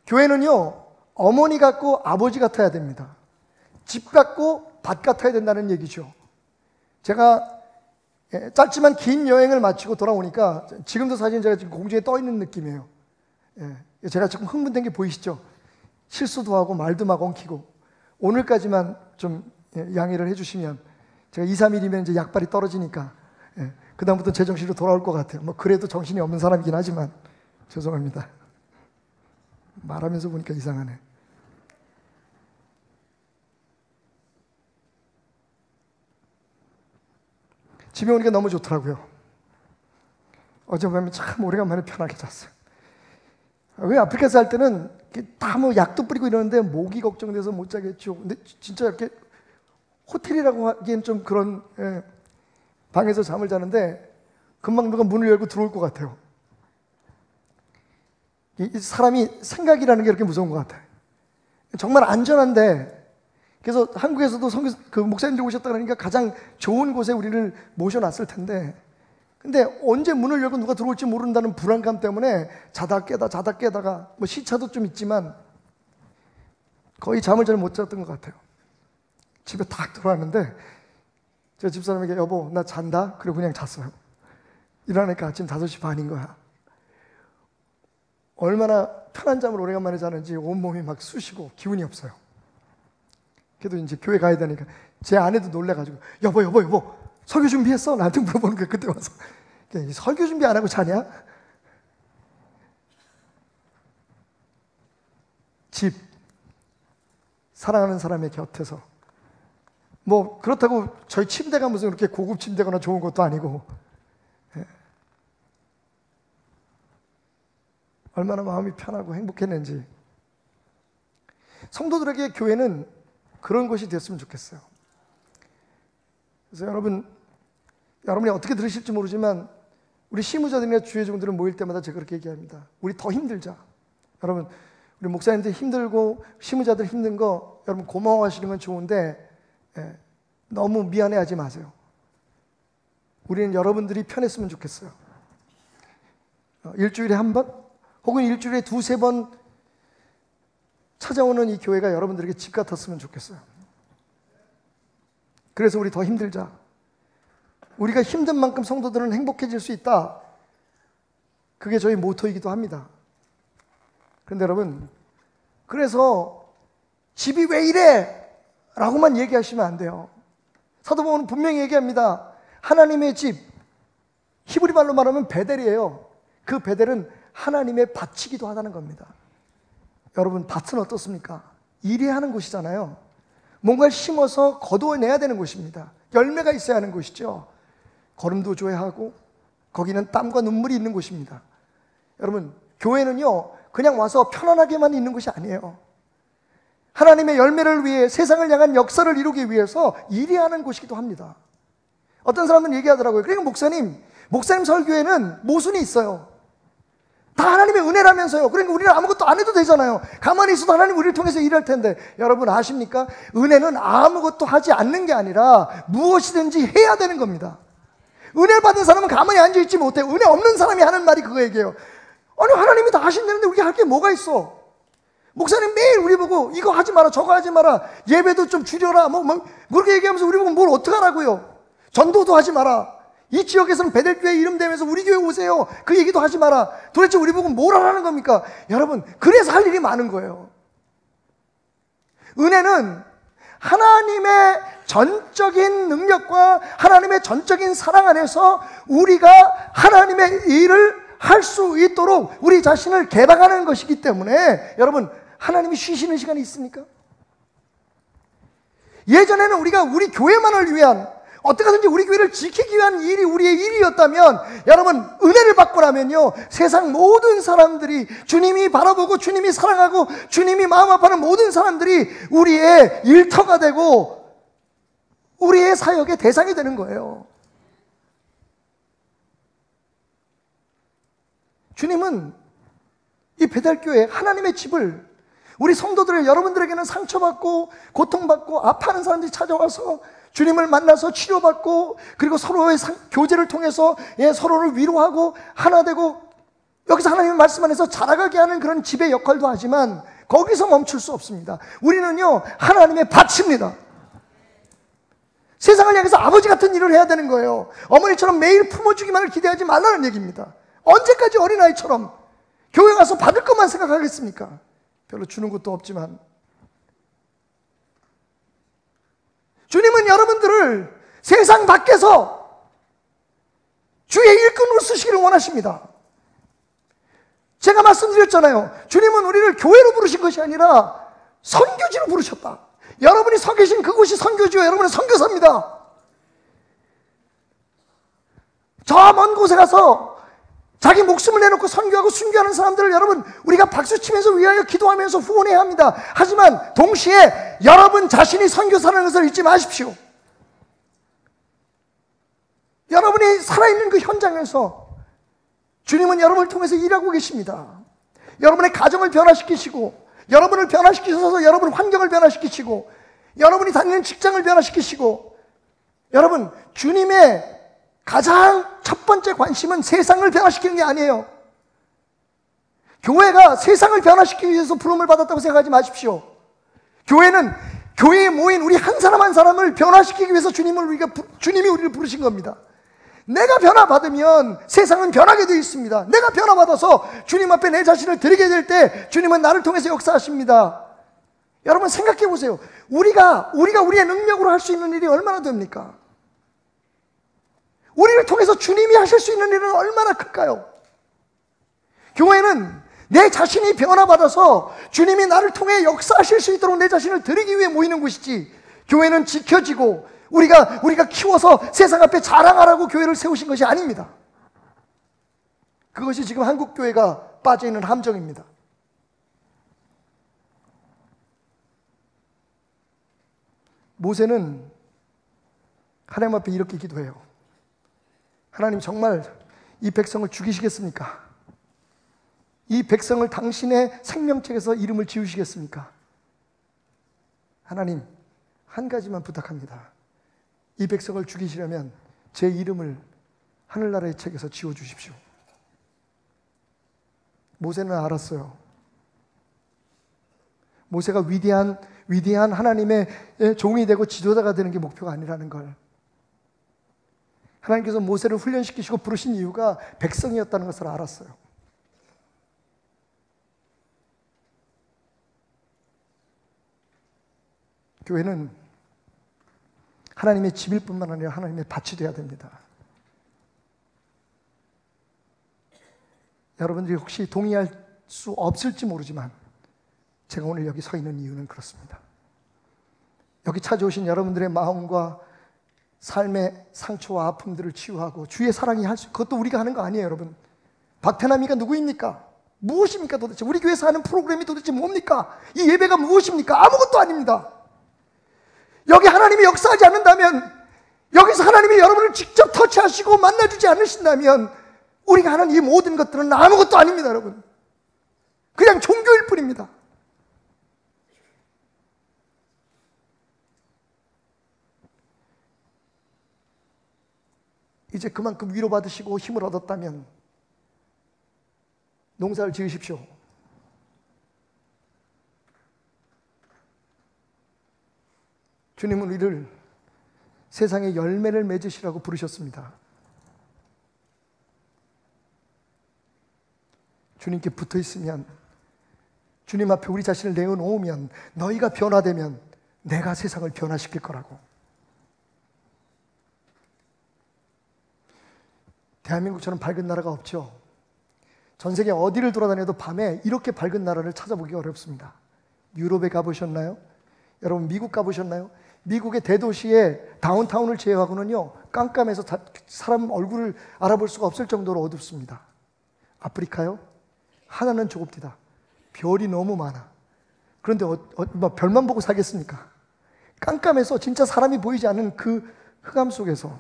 Speaker 16: 교회는요, 어머니 같고 아버지 같아야 됩니다. 집 같고 밭 같아야 된다는 얘기죠. 제가 짧지만 긴 여행을 마치고 돌아오니까 지금도 사실 제가 지금 공중에 떠 있는 느낌이에요. 제가 조금 흥분된 게 보이시죠? 실수도 하고 말도 막 엉키고. 오늘까지만 좀 양해를 해주시면, 제가 2, 3일이면 이제 약발이 떨어지니까 그 다음부터 제 정신으로 돌아올 것 같아요. 뭐 그래도 정신이 없는 사람이긴 하지만 죄송합니다. 말하면서 보니까 이상하네. 집에 오니까 너무 좋더라고요. 어젯밤에 참 오래간만에 편하게 잤어요. 왜 아프리카 살 때는 다 뭐 약도 뿌리고 이러는데 모기 걱정돼서 못 자겠죠. 근데 진짜 이렇게 호텔이라고 하기엔 좀 그런 방에서 잠을 자는데 금방 누가 문을 열고 들어올 것 같아요. 이 사람이 생각이라는 게 이렇게 무서운 것 같아요. 정말 안전한데, 그래서 한국에서도 그 목사님들 오셨다 그러니까 가장 좋은 곳에 우리를 모셔놨을 텐데, 근데 언제 문을 열고 누가 들어올지 모른다는 불안감 때문에 자다 깨다가 뭐 시차도 좀 있지만 거의 잠을 잘 못 잤던 것 같아요. 집에 딱 들어왔는데 저 집사람에게 여보 나 잔다? 그리고 그냥 잤어요. 일어나니까 아침 5시 반인 거야. 얼마나 편한 잠을 오래간만에 자는지 온몸이 막 쑤시고 기운이 없어요. 그래도 이제 교회 가야 되니까 제 아내도 놀래가지고 여보 설교 준비했어? 나한테 물어보는 거야. 그때 와서 설교 준비 안 하고 자냐? 집, 사랑하는 사람의 곁에서, 뭐 그렇다고 저희 침대가 무슨 그렇게 고급 침대거나 좋은 것도 아니고, 얼마나 마음이 편하고 행복했는지. 성도들에게 교회는 그런 것이 됐으면 좋겠어요. 그래서 여러분이 어떻게 들으실지 모르지만 우리 시무자들이나 주의 종들은 모일 때마다 제가 그렇게 얘기합니다. 우리 더 힘들자. 여러분, 우리 목사님들 힘들고 시무자들 힘든 거 여러분 고마워하시는 건 좋은데 너무 미안해하지 마세요. 우리는 여러분들이 편했으면 좋겠어요. 일주일에 한 번 혹은 일주일에 2-3번 찾아오는 이 교회가 여러분들에게 집 같았으면 좋겠어요. 그래서 우리 더 힘들자. 우리가 힘든 만큼 성도들은 행복해질 수 있다. 그게 저희 모토이기도 합니다. 그런데 여러분, 그래서 집이 왜 이래? 라고만 얘기하시면 안 돼요. 사도 바울은 분명히 얘기합니다. 하나님의 집, 히브리 말로 말하면 베델이에요. 그 베델은 하나님의 밭이기도 하다는 겁니다. 여러분, 밭은 어떻습니까? 일해야 하는 곳이잖아요. 뭔가를 심어서 거두어내야 되는 곳입니다. 열매가 있어야 하는 곳이죠. 걸음도 줘야 하고 거기는 땀과 눈물이 있는 곳입니다. 여러분, 교회는요 그냥 와서 편안하게만 있는 곳이 아니에요. 하나님의 열매를 위해 세상을 향한 역사를 이루기 위해서 일해야 하는 곳이기도 합니다. 어떤 사람들은 얘기하더라고요. 그러니까 목사님 설교에는 모순이 있어요. 다 하나님의 은혜라면서요. 그러니까 우리는 아무것도 안 해도 되잖아요. 가만히 있어도 하나님 우리를 통해서 일할 텐데. 여러분 아십니까? 은혜는 아무것도 하지 않는 게 아니라 무엇이든지 해야 되는 겁니다. 은혜를 받은 사람은 가만히 앉아있지 못해요. 은혜 없는 사람이 하는 말이 그거 얘기해요. 아니 하나님이 다 하신다는데 우리가 할 게 뭐가 있어? 목사님 매일 우리 보고 이거 하지 마라 저거 하지 마라 예배도 좀 줄여라 뭐 그렇게 얘기하면서 우리 보고 뭘 어떡하라고요? 전도도 하지 마라. 이 지역에서는 베델교회 이름 대면서 우리 교회 오세요. 그 얘기도 하지 마라. 도대체 우리 보고 뭘 하라는 겁니까? 여러분, 그래서 할 일이 많은 거예요. 은혜는 하나님의 전적인 능력과 하나님의 전적인 사랑 안에서 우리가 하나님의 일을 할 수 있도록 우리 자신을 개방하는 것이기 때문에 여러분, 하나님이 쉬시는 시간이 있습니까? 예전에는 우리가 우리 교회만을 위한 어떻게 하든지 우리 교회를 지키기 위한 일이 우리의 일이었다면 여러분 은혜를 받고 나면요 세상 모든 사람들이 주님이 바라보고 주님이 사랑하고 주님이 마음 아파하는 모든 사람들이 우리의 일터가 되고 우리의 사역의 대상이 되는 거예요. 주님은 이 베델교회 하나님의 집을 우리 성도들을 여러분들에게는 상처받고 고통받고 아파하는 사람들이 찾아와서 주님을 만나서 치료받고 그리고 서로의 교제를 통해서 서로를 위로하고 하나 되고 여기서 하나님의 말씀 안에서 자라가게 하는 그런 집의 역할도 하지만 거기서 멈출 수 없습니다. 우리는요 하나님의 밭입니다. 세상을 향해서 아버지 같은 일을 해야 되는 거예요. 어머니처럼 매일 품어주기만을 기대하지 말라는 얘기입니다. 언제까지 어린아이처럼 교회 가서 받을 것만 생각하겠습니까? 별로 주는 것도 없지만 주님은 여러분들을 세상 밖에서 주의 일꾼으로 쓰시기를 원하십니다. 제가 말씀드렸잖아요. 주님은 우리를 교회로 부르신 것이 아니라 선교지로 부르셨다. 여러분이 서 계신 그곳이 선교지요. 여러분은 선교사입니다. 저 먼 곳에 가서 자기 목숨을 내놓고 선교하고 순교하는 사람들을 여러분 우리가 박수치면서 위하여 기도하면서 후원해야 합니다. 하지만 동시에 여러분 자신이 선교사라는 것을 잊지 마십시오. 여러분이 살아있는 그 현장에서 주님은 여러분을 통해서 일하고 계십니다. 여러분의 가정을 변화시키시고 여러분을 변화시키셔서 여러분 환경을 변화시키시고 여러분이 다니는 직장을 변화시키시고 여러분 주님의 가장 첫 번째 관심은 세상을 변화시키는 게 아니에요. 교회가 세상을 변화시키기 위해서 부름을 받았다고 생각하지 마십시오. 교회는 교회에 모인 우리 한 사람 한 사람을 변화시키기 위해서 주님이 우리를 부르신 겁니다. 내가 변화받으면 세상은 변하게 되어 있습니다. 내가 변화받아서 주님 앞에 내 자신을 드리게 될 때 주님은 나를 통해서 역사하십니다. 여러분 생각해 보세요. 우리가 우리의 능력으로 할 수 있는 일이 얼마나 됩니까? 우리를 통해서 주님이 하실 수 있는 일은 얼마나 클까요? 교회는 내 자신이 변화받아서 주님이 나를 통해 역사하실 수 있도록 내 자신을 드리기 위해 모이는 곳이지, 교회는 지켜지고 우리가 키워서 세상 앞에 자랑하라고 교회를 세우신 것이 아닙니다. 그것이 지금 한국 교회가 빠져있는 함정입니다. 모세는 하나님 앞에 이렇게 기도해요. 하나님, 정말 이 백성을 죽이시겠습니까? 이 백성을 당신의 생명책에서 이름을 지우시겠습니까? 하나님, 한 가지만 부탁합니다. 이 백성을 죽이시려면 제 이름을 하늘나라의 책에서 지워주십시오. 모세는 알았어요. 모세가 위대한 하나님의 종이 되고 지도자가 되는 게 목표가 아니라는 걸. 하나님께서 모세를 훈련시키시고 부르신 이유가 백성이었다는 것을 알았어요. 교회는 하나님의 집일 뿐만 아니라 하나님의 밭이 되어야 됩니다. 여러분들이 혹시 동의할 수 없을지 모르지만 제가 오늘 여기 서 있는 이유는 그렇습니다. 여기 찾아오신 여러분들의 마음과 삶의 상처와 아픔들을 치유하고 주의 사랑이 할 수, 그것도 우리가 하는 거 아니에요, 여러분. 박태남이가 누구입니까? 무엇입니까 도대체? 우리 교회에서 하는 프로그램이 도대체 뭡니까? 이 예배가 무엇입니까? 아무것도 아닙니다. 여기 하나님이 역사하지 않는다면, 여기서 하나님이 여러분을 직접 터치하시고 만나주지 않으신다면 우리가 하는 이 모든 것들은 아무것도 아닙니다, 여러분. 그냥 종교일 뿐입니다. 이제 그만큼 위로받으시고 힘을 얻었다면 농사를 지으십시오. 주님은 우리를 세상에 열매를 맺으시라고 부르셨습니다. 주님께 붙어 있으면, 주님 앞에 우리 자신을 내어놓으면, 너희가 변화되면 내가 세상을 변화시킬 거라고. 대한민국처럼 밝은 나라가 없죠. 전 세계 어디를 돌아다녀도 밤에 이렇게 밝은 나라를 찾아보기 어렵습니다. 유럽에 가보셨나요? 여러분 미국 가보셨나요? 미국의 대도시의 다운타운을 제외하고는요, 깜깜해서 사람 얼굴을 알아볼 수가 없을 정도로 어둡습니다. 아프리카요? 하나는 조급디다. 별이 너무 많아. 그런데 별만 보고 살겠습니까? 깜깜해서 진짜 사람이 보이지 않는 그 흑암 속에서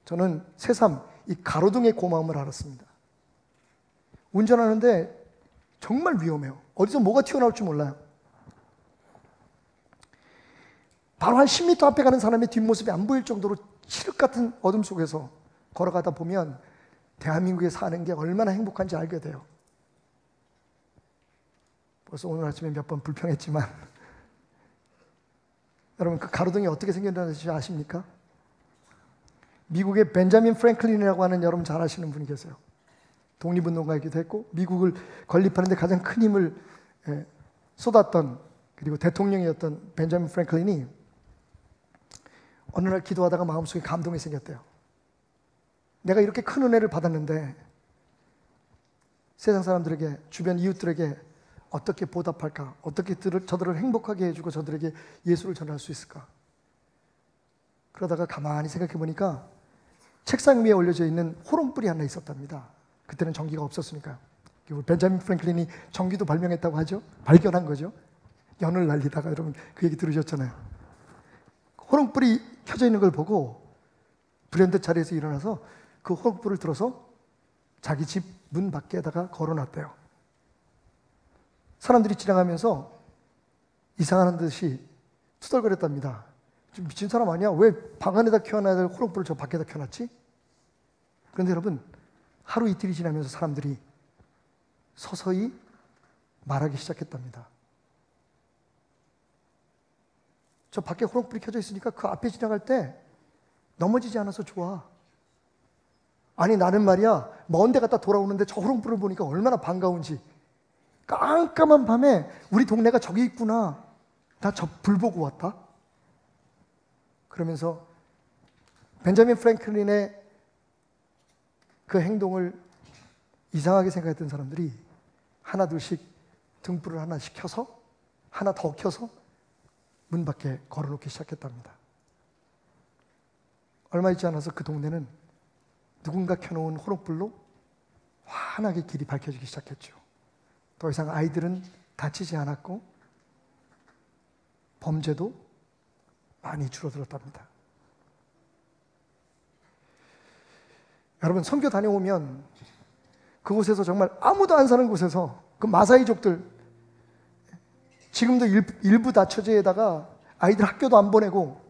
Speaker 16: 저는 새삼 이 가로등의 고마움을 알았습니다. 운전하는데 정말 위험해요. 어디서 뭐가 튀어나올지 몰라요. 바로 한 10m 앞에 가는 사람의 뒷모습이 안 보일 정도로 칠흑 같은 어둠 속에서 걸어가다 보면 대한민국에 사는 게 얼마나 행복한지 알게 돼요. 벌써 오늘 아침에 몇 번 불평했지만 여러분, 그 가로등이 어떻게 생겼는지 아십니까? 미국의 벤자민 프랭클린이라고 하는, 여러분 잘 아시는 분이 계세요. 독립운동가이기도 했고 미국을 건립하는 데 가장 큰 힘을 쏟았던, 그리고 대통령이었던 벤자민 프랭클린이 어느 날 기도하다가 마음속에 감동이 생겼대요. 내가 이렇게 큰 은혜를 받았는데 세상 사람들에게, 주변 이웃들에게 어떻게 보답할까? 어떻게 저들을 행복하게 해주고 저들에게 예수를 전할 수 있을까? 그러다가 가만히 생각해 보니까 책상 위에 올려져 있는 호롱불이 하나 있었답니다. 그때는 전기가 없었으니까요. 벤자민 프랭클린이 전기도 발명했다고 하죠. 발견한 거죠. 연을 날리다가 여러분 그 얘기 들으셨잖아요. 호롱불이 켜져 있는 걸 보고 불현듯 자리에서 일어나서 그 호롱불을 들어서 자기 집 문 밖에다가 걸어놨대요. 사람들이 지나가면서 이상한 듯이 투덜거렸답니다. 좀 미친 사람 아니야? 왜 방 안에다 켜놔야 될 호롱불을 저 밖에다 켜놨지? 그런데 여러분, 하루 이틀이 지나면서 사람들이 서서히 말하기 시작했답니다. 저 밖에 호롱불이 켜져 있으니까 그 앞에 지나갈 때 넘어지지 않아서 좋아. 아니 나는 말이야 먼 데 갔다 돌아오는데 저 호롱불을 보니까 얼마나 반가운지. 깜깜한 밤에 우리 동네가 저기 있구나. 나 저 불 보고 왔다. 그러면서 벤자민 프랭클린의 그 행동을 이상하게 생각했던 사람들이 하나 둘씩 등불을 하나씩 켜서 하나 더 켜서 문 밖에 걸어놓기 시작했답니다. 얼마 있지 않아서 그 동네는 누군가 켜놓은 호롱불로 환하게 길이 밝혀지기 시작했죠. 더 이상 아이들은 다치지 않았고 범죄도 많이 줄어들었답니다. 여러분 선교 다녀오면 그곳에서 정말 아무도 안 사는 곳에서 그 마사이족들 지금도 일부 다처제에다가 아이들 학교도 안 보내고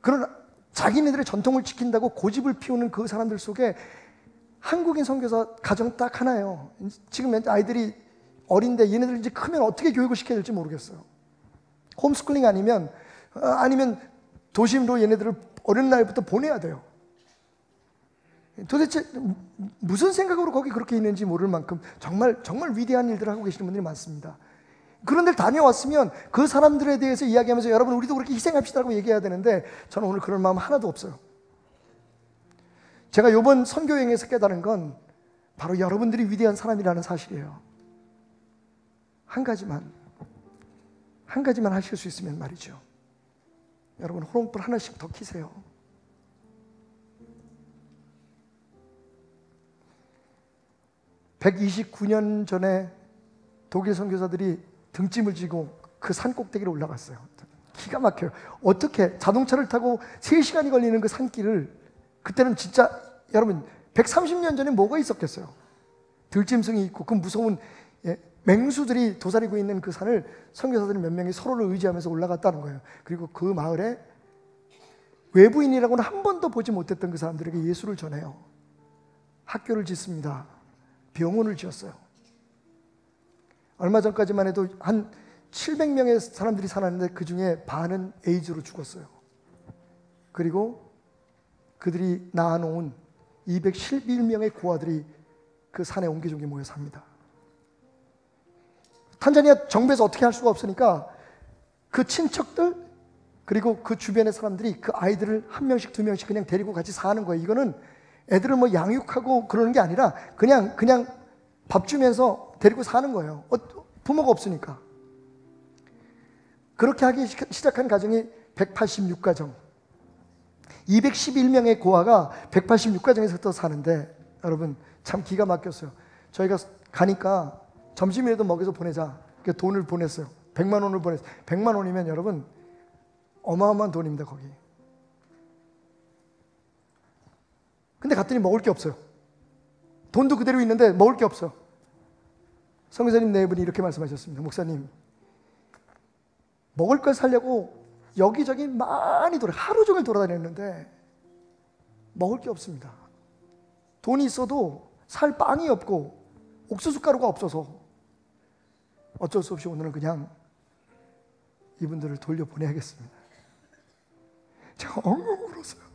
Speaker 16: 그런 자기네들의 전통을 지킨다고 고집을 피우는 그 사람들 속에 한국인 선교사 가정 딱 하나예요. 지금 아이들이 어린데 얘네들 이제 크면 어떻게 교육을 시켜야 될지 모르겠어요. 홈스쿨링 아니면 도심으로 얘네들을 어린 나이부터 보내야 돼요. 도대체 무슨 생각으로 거기 그렇게 있는지 모를 만큼 정말 위대한 일들을 하고 계시는 분들이 많습니다. 그런 데를 다녀왔으면 그 사람들에 대해서 이야기하면서 여러분 우리도 그렇게 희생합시다라고 얘기해야 되는데 저는 오늘 그런 마음 하나도 없어요. 제가 이번 선교여행에서 깨달은 건 바로 여러분들이 위대한 사람이라는 사실이에요. 한 가지만 하실 수 있으면 말이죠. 여러분 호롱불 하나씩 더 켜세요. (129년) 전에 독일 선교사들이 등짐을 지고 그 산 꼭대기로 올라갔어요. 기가 막혀요. 어떻게 자동차를 타고 3시간이 걸리는 그 산길을 그때는 진짜 여러분 130년 전에 뭐가 있었겠어요. 들짐승이 있고 그 무서운 맹수들이 도사리고 있는 그 산을 선교사들이 몇 명이 서로를 의지하면서 올라갔다는 거예요. 그리고 그 마을에 외부인이라고는 한 번도 보지 못했던 그 사람들에게 예수를 전해요. 학교를 짓습니다. 병원을 지었어요. 얼마 전까지만 해도 한 700명의 사람들이 살았는데 그 중에 반은 에이즈로 죽었어요. 그리고 그들이 낳아놓은 211명의 고아들이 그 산에 옹기종기 모여 삽니다. 탄자니아 정부에서 어떻게 할 수가 없으니까 그 친척들 그리고 그 주변의 사람들이 그 아이들을 한 명씩 두 명씩 그냥 데리고 같이 사는 거예요. 이거는 애들을 뭐 양육하고 그러는 게 아니라 그냥 밥 주면서 데리고 사는 거예요. 부모가 없으니까. 그렇게 하기 시작한 가정이 186가정. 211명의 고아가 186가정에서 사는데 여러분 참 기가 막혔어요. 저희가 가니까 점심이라도 먹여서 보내자. 돈을 보냈어요. 100만 원을 보냈어요. 100만 원이면 여러분 어마어마한 돈입니다. 거기. 근데 갔더니 먹을 게 없어요. 돈도 그대로 있는데 먹을 게 없어. 선교사님 네 분이 이렇게 말씀하셨습니다. 목사님, 먹을 걸 사려고 여기저기 많이 하루 종일 돌아다녔는데 먹을 게 없습니다. 돈이 있어도 살 빵이 없고 옥수수 가루가 없어서 어쩔 수 없이 오늘은 그냥 이분들을 돌려보내야겠습니다. 제가 엉엉 울었어요.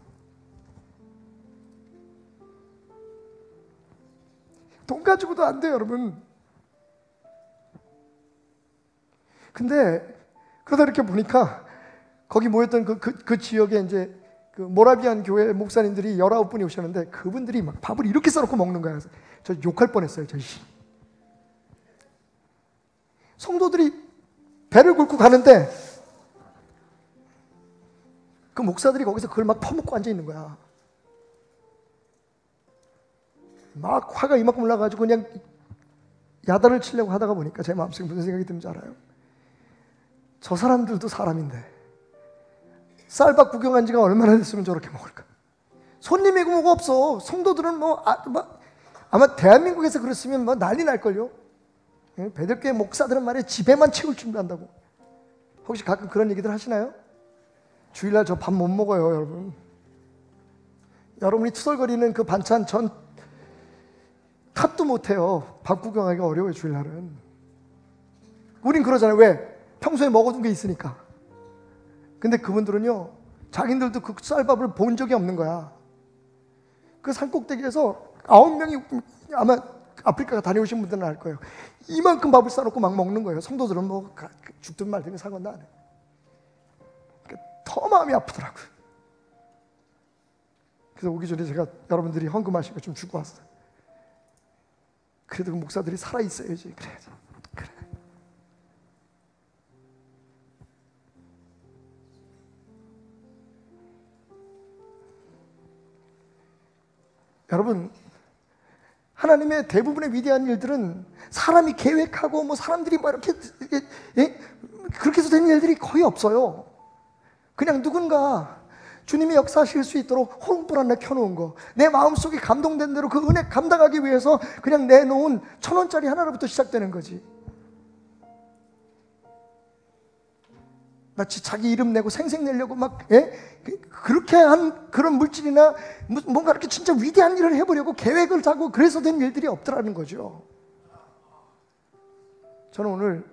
Speaker 16: 돈 가지고도 안 돼요, 여러분. 근데 그러다 이렇게 보니까 거기 모였던 그 지역에 이제 그 모라비안 교회 목사님들이 19분이 오셨는데 그분들이 막 밥을 이렇게 싸놓고 먹는 거야. 저 욕할 뻔했어요. 성도들이 배를 굴고 가는데 그 목사들이 거기서 그걸 막 퍼먹고 앉아 있는 거야. 막 화가 이만큼 올라가지고 그냥 야단을 치려고 하다가 보니까 제 마음속에 무슨 생각이 드는지 알아요? 저 사람들도 사람인데 쌀밥 구경한 지가 얼마나 됐으면 저렇게 먹을까? 손님이고 뭐가 없어. 성도들은 아마 대한민국에서 그랬으면 뭐 난리 날걸요. 베들교회 목사들은 말이야 집에만 채울 준비한다고. 혹시 가끔 그런 얘기들 하시나요? 주일날 저 밥 못 먹어요, 여러분. 여러분이 투덜거리는 그 반찬 전 탓도 못해요. 밥 구경하기가 어려워요, 주일날은. 우린 그러잖아요. 왜? 평소에 먹어둔 게 있으니까. 근데 그분들은요, 자기들도 그 쌀밥을 본 적이 없는 거야. 그 산꼭대기에서 9명이 아마 아프리카 다녀오신 분들은 알 거예요. 이만큼 밥을 싸놓고 막 먹는 거예요. 성도들은 뭐 죽든 말든 상관도 안 해. 그러니까 더 마음이 아프더라고요. 그래서 오기 전에 제가 여러분들이 헌금하신 거 좀 주고 왔어요. 그래도 그 목사들이 살아있어야지. 그래야지. 그래. 여러분, 하나님의 대부분의 위대한 일들은 사람이 계획하고 뭐 사람들이 막 이렇게 그렇게 해서 되는 일들이 거의 없어요. 그냥 누군가 주님이 역사하실 수 있도록 호롱불 하나 켜놓은 거, 내 마음속에 감동된 대로 그 은혜 감당하기 위해서 그냥 내놓은 1,000원짜리 하나로부터 시작되는 거지. 마치 자기 이름 내고 생색 내려고 막 그렇게 한 그런 물질이나 뭔가 이렇게 진짜 위대한 일을 해보려고 계획을 짜고 그래서 된 일들이 없더라는 거죠. 저는 오늘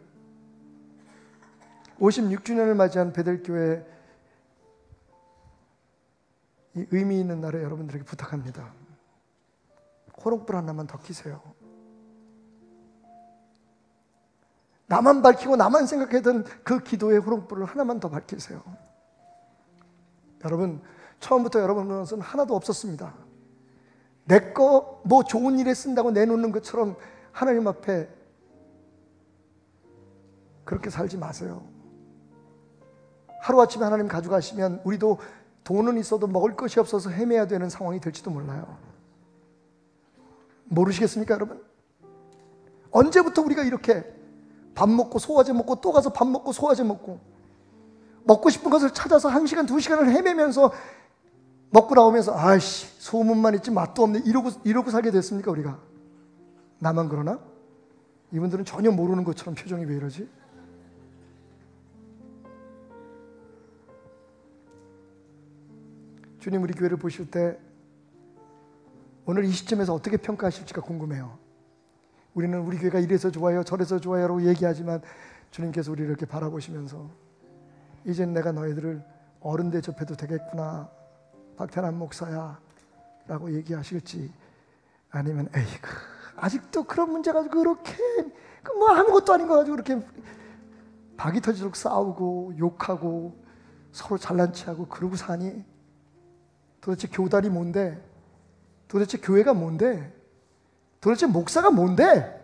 Speaker 16: 56주년을 맞이한 베델교회 이 의미 있는 날에 여러분들에게 부탁합니다. 호롱불 하나만 더 켜세요. 나만 밝히고 나만 생각했던 그 기도의 호롱불을 하나만 더 밝히세요. 여러분, 처음부터 여러분은 하나도 없었습니다. 내 거 뭐 좋은 일에 쓴다고 내놓는 것처럼 하나님 앞에 그렇게 살지 마세요. 하루아침에 하나님 가져가시면 우리도 돈은 있어도 먹을 것이 없어서 헤매야 되는 상황이 될지도 몰라요. 모르시겠습니까, 여러분? 언제부터 우리가 이렇게 밥 먹고 소화제 먹고 또 가서 밥 먹고 소화제 먹고 먹고 싶은 것을 찾아서 1시간, 2시간을 헤매면서 먹고 나오면서 아이씨 소문만 있지 맛도 없네 이러고 살게 됐습니까, 우리가? 나만 그러나? 이분들은 전혀 모르는 것처럼 표정이 왜 이러지? 주님 우리 교회를 보실 때 오늘 이 시점에서 어떻게 평가하실지가 궁금해요. 우리는 우리 교회가 이래서 좋아요 저래서 좋아요 라고 얘기하지만 주님께서 우리를 이렇게 바라보시면서 이젠 내가 너희들을 어른 대접해도 되겠구나 박태남 목사야 라고 얘기하실지, 아니면 에이그 아직도 그런 문제 가지고 그렇게 뭐 아무것도 아닌 거 가지고 그렇게 박이 터지도록 싸우고 욕하고 서로 잘난 체하고 그러고 사니? 도대체 교단이 뭔데? 도대체 교회가 뭔데? 도대체 목사가 뭔데?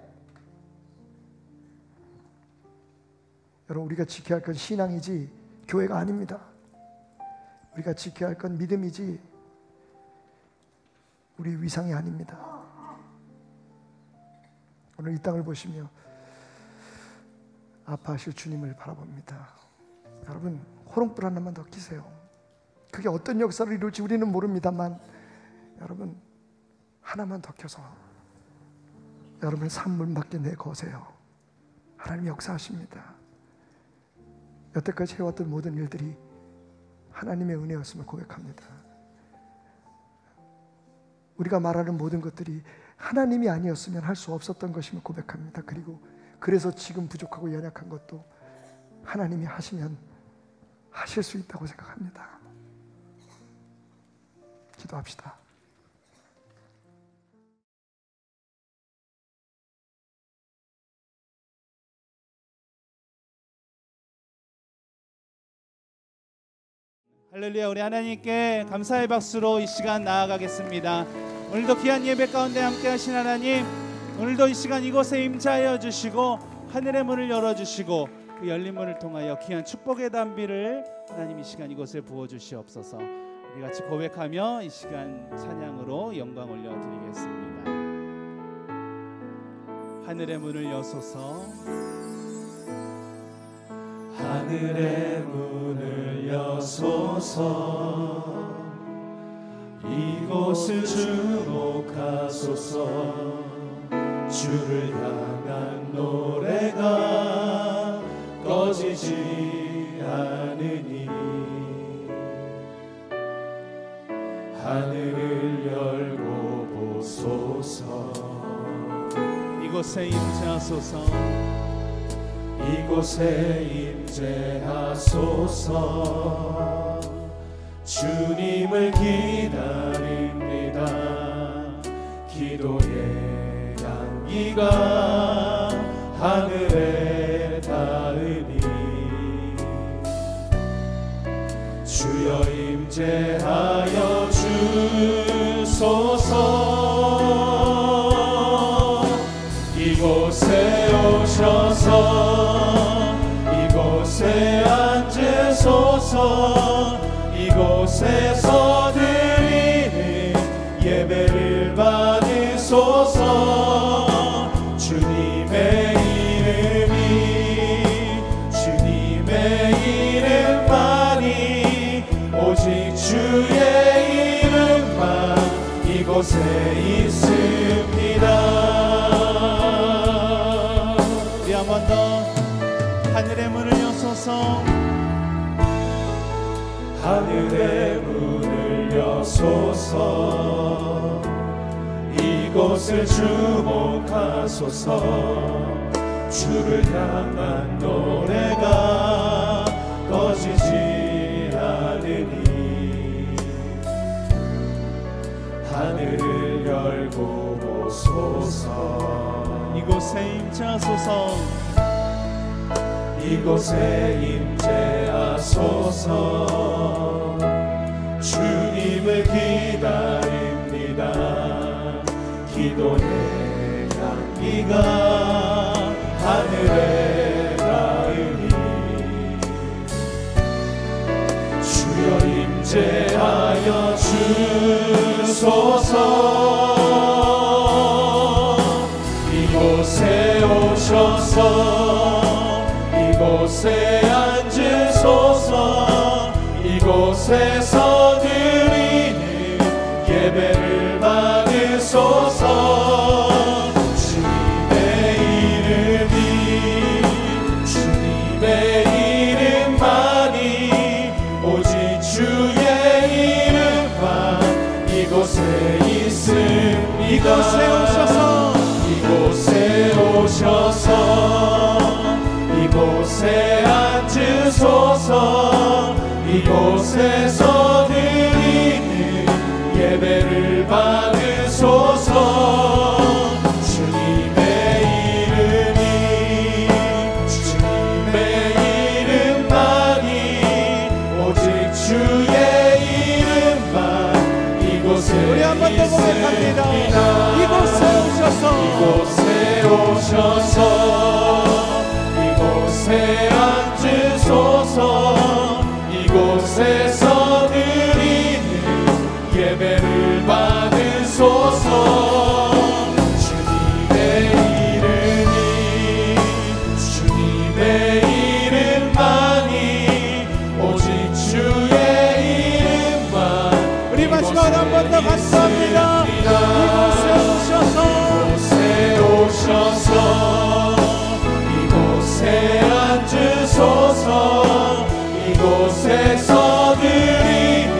Speaker 16: 여러분, 우리가 지켜야 할 건 신앙이지 교회가 아닙니다. 우리가 지켜야 할 건 믿음이지 우리 위상이 아닙니다. 오늘 이 땅을 보시며 아파하실 주님을 바라봅니다. 여러분, 호롱불 하나만 더 켜세요. 그게 어떤 역사를 이룰지 우리는 모릅니다만 여러분, 하나만 더 켜서 여러분의 산문 밖에 내거세요. 하나님이 역사하십니다. 여태까지 해왔던 모든 일들이 하나님의 은혜였음을 고백합니다. 우리가 말하는 모든 것들이 하나님이 아니었으면 할 수 없었던 것임을 고백합니다. 그리고 그래서 지금 부족하고 연약한 것도 하나님이 하시면 하실 수 있다고 생각합니다. 기도합시다.
Speaker 17: 할렐루야. 우리 하나님께 감사의 박수로 이 시간 나아가겠습니다. 오늘도 귀한 예배 가운데 함께 하신 하나님, 오늘도 이 시간 이곳에 임재하여 주시고 하늘의 문을 열어주시고 그 열린 문을 통하여 귀한 축복의 단비를 하나님 이 시간 이곳에 부어주시옵소서. 우리 같이 고백하며 이 시간 찬양으로 영광 올려드리겠습니다. 하늘의 문을 여소서.
Speaker 18: 하늘의 문을 여소서. 이곳을 주목하소서. 주를 향한 노래가 꺼지지 않으니 하늘을 열고 보소서.
Speaker 17: 이곳에 임재하소서.
Speaker 18: 이곳에 임재하소서. 주님을 기다립니다. 기도의 향기가 하늘에 닿으니 주여 임재하여 주소서. 이곳에 오셔서 이곳에 앉으소서. 이곳에서 드리는 예배를 받으소서. 주님의 이름이 주님의 이름만이 오직 주의 이름만 이곳에 있습니다.
Speaker 17: 우리 한 번 더 하늘의 문을 여소서.
Speaker 18: 하늘의 문을 여소서. 이곳을 주목하소서. 주를 향한 노래가 꺼지지 않으니 하늘을 열고 보소서.
Speaker 17: 이곳에 임재하소서.
Speaker 18: 이곳에 임재하소서. 주님을 기다립니다. 기도의 향기가 하늘에 닿으니 주여 임재하여 주소서. 이곳에 오셔서 이곳에 앉으소서. 이곳에서 드리는 예배를 받으소서. 주님의 이름이 주님의 이름만이 오직 주의 이름만 이곳에 있습니다.
Speaker 17: 이곳에 오셔서
Speaker 18: 이곳에 오셔서 이곳에 앉으소서. 이곳에서 드리는 예배를 받으소서. 주님의 이름이 주님의 이름만이 오직 주의 이름만 이곳에
Speaker 17: 우리 한 번 더 고백합니다. 이곳에 오셔서
Speaker 18: 이곳에 오셔서 이곳에 앉으소서. 이곳에서 드리는 예배를 받으소서. 주님의 이름이 주님의 이름만이 오직 주의 이름만
Speaker 17: 우리 마지막으로 한 번 더 감사합니다. 이곳에
Speaker 18: 오셔서 이곳에 앉으소서. 이곳에서 드리는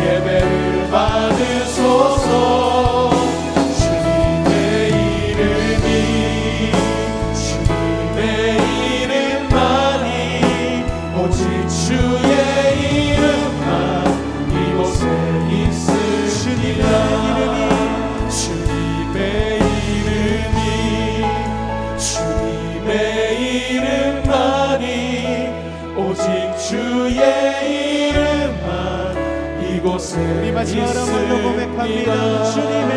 Speaker 18: 예배를 받으소서. 주님의 이름이 주님의 이름만이 오직 주의 이름만 이곳에 있습니다. 주님의 이름이 주님의 이름만이 오직 주의 이름만 이곳에
Speaker 17: 우리 마지막으로 한번 더 고백합니다. 주님의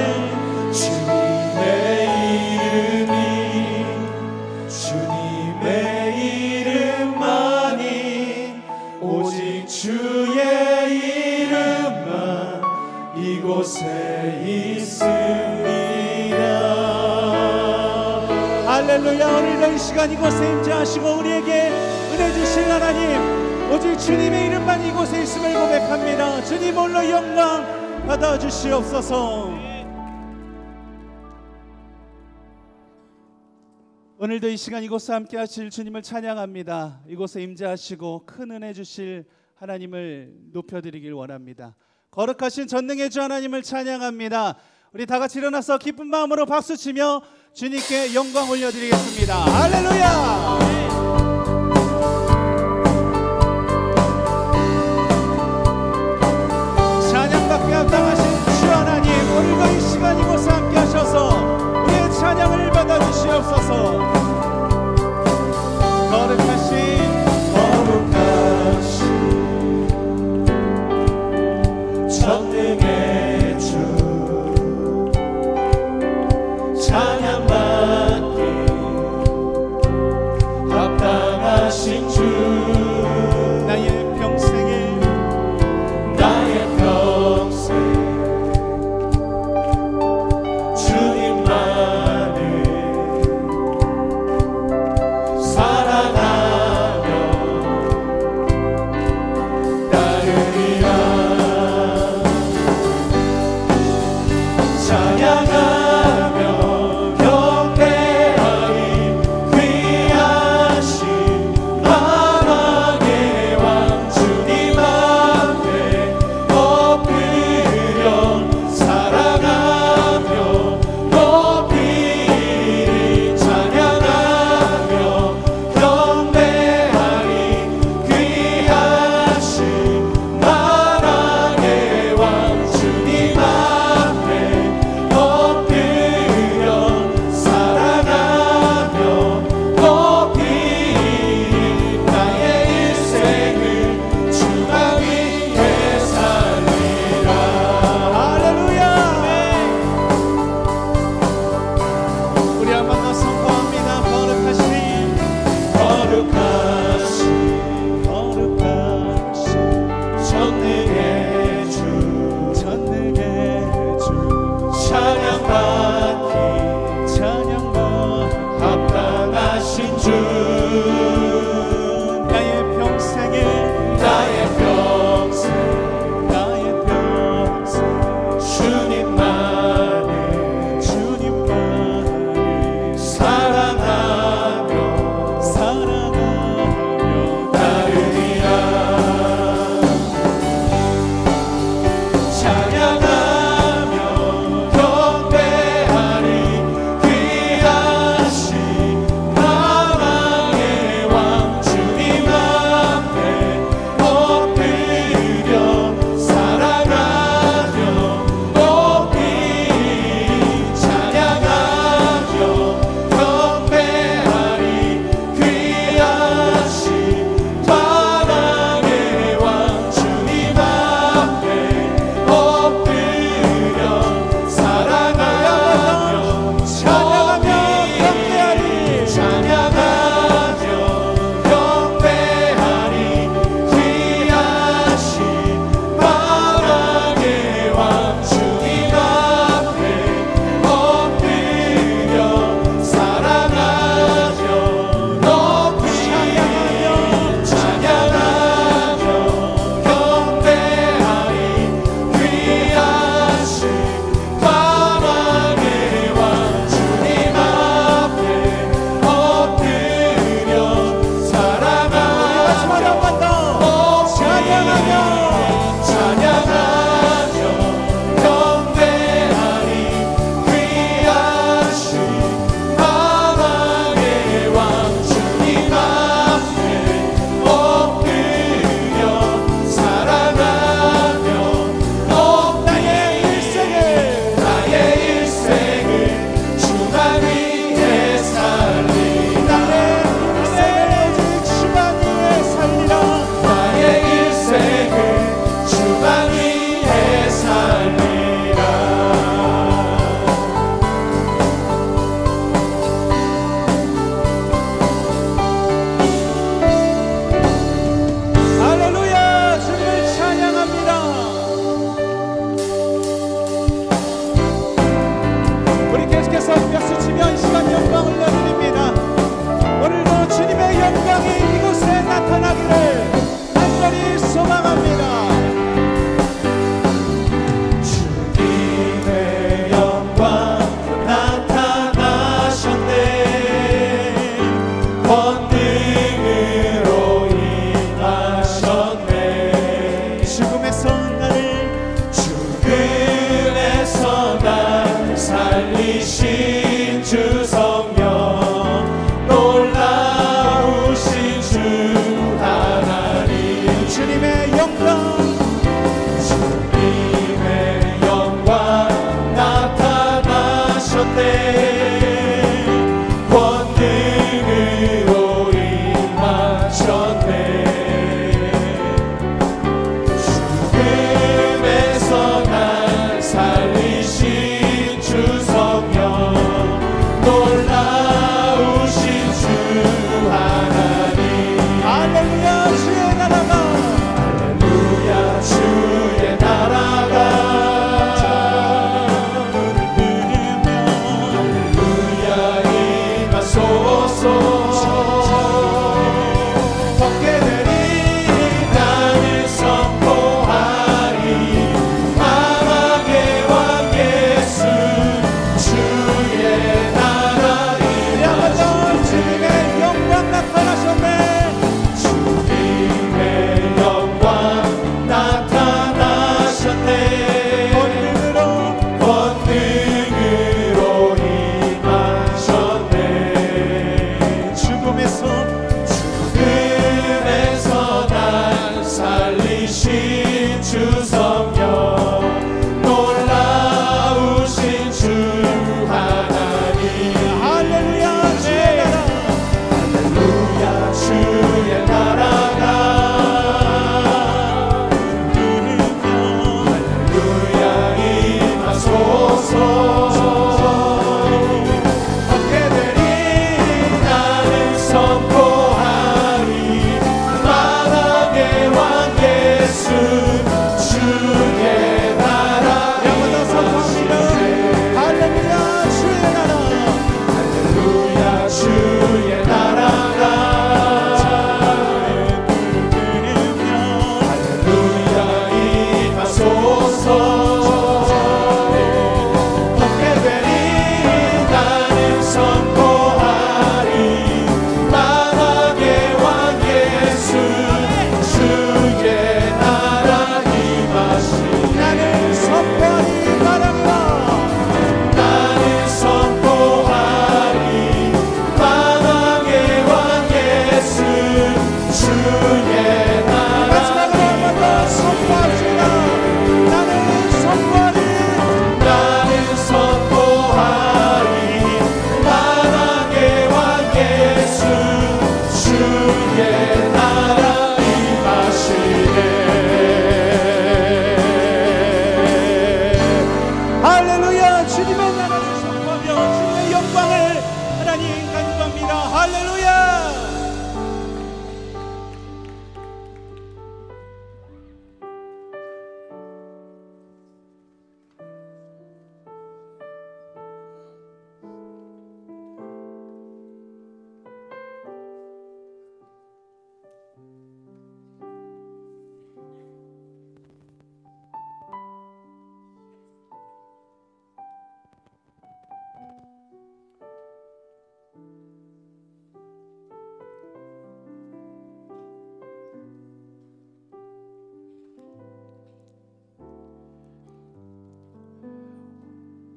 Speaker 18: 이름이 주님의 이름만이 오직 주의 이름만 이곳에 있습니다.
Speaker 17: 할렐루야. 오늘도 이 시간 이곳에 임재하시고 우리에게 은혜 주실 하나님, 오직 주님의 이름만 이곳에 있음을 고백합니다. 주님 홀로 영광 받아주시옵소서. 오늘도 이 시간 이곳에 함께 하실 주님을 찬양합니다. 이곳에 임재하시고 큰 은혜 주실 하나님을 높여드리길 원합니다. 거룩하신 전능의 주 하나님을 찬양합니다. 우리 다 같이 일어나서 기쁜 마음으로 박수치며 주님께 영광 올려드리겠습니다. 할렐루야. 찬양받게 합당하신 주 하나님, 오늘도 이 시간 이곳에 함께 하셔서 우리의 찬양을 받아주시옵소서. 거룩하신
Speaker 18: 전능의 주 찬양받기 합당하신 주
Speaker 17: 나의 평생 주님만을 사랑하며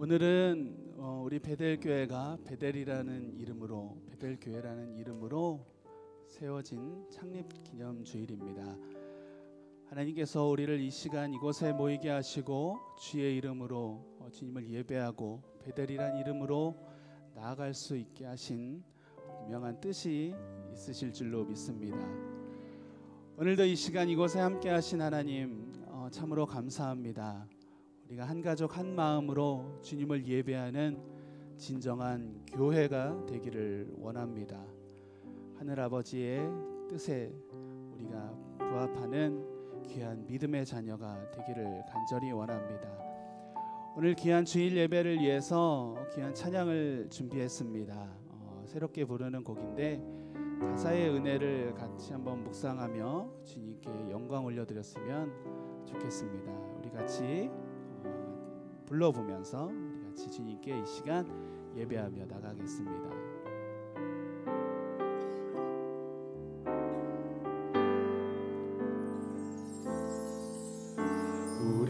Speaker 17: 오늘은 우리 베델교회가 베델이라는 이름으로 베델교회라는 이름으로 세워진 창립기념주일입니다. 하나님께서 우리를 이 시간 이곳에 모이게 하시고 주의 이름으로 주님을 예배하고 베델이란 이름으로 나아갈 수 있게 하신 분명한 뜻이 있으실 줄로 믿습니다. 오늘도 이 시간 이곳에 함께 하신 하나님 참으로 감사합니다. 우리가 한 가족 한 마음으로 주님을 예배하는 진정한 교회가 되기를 원합니다. 하늘아버지의 뜻에 우리가 부합하는 귀한 믿음의 자녀가 되기를 간절히 원합니다. 오늘 귀한 주일 예배를 위해서 귀한 찬양을 준비했습니다. 새롭게 부르는 곡인데 가사의 은혜를 같이 한번 묵상하며 주님께 영광 올려드렸으면 좋겠습니다. 우리 같이 불러보면서 우리 같이 주님께 이 시간 예배하며 나가겠습니다.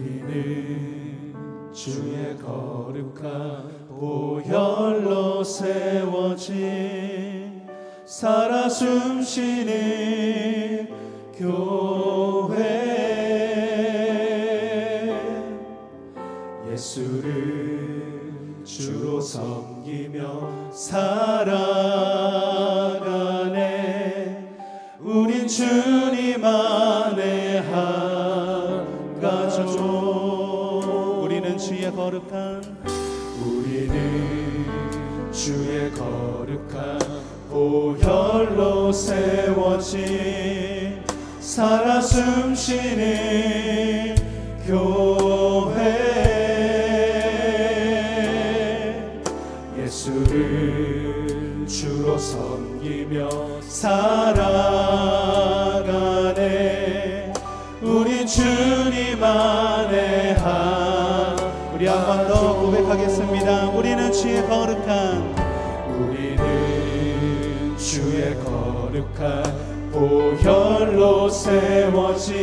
Speaker 18: 우리는 주의 거룩한 보혈로 세워진 살아 숨쉬는 교회 예수를 주로 섬기며 살아가네 우린 주님 안에 한 가족 우리는 주의 거룩한 보혈로 세워진 살아 숨쉬는 교회 예수를 주로 섬기며 살아가네 우리 주님 안에 우리 한 번 더 고백하겠습니다. 우리는 주의 거룩한 보혈로 세워진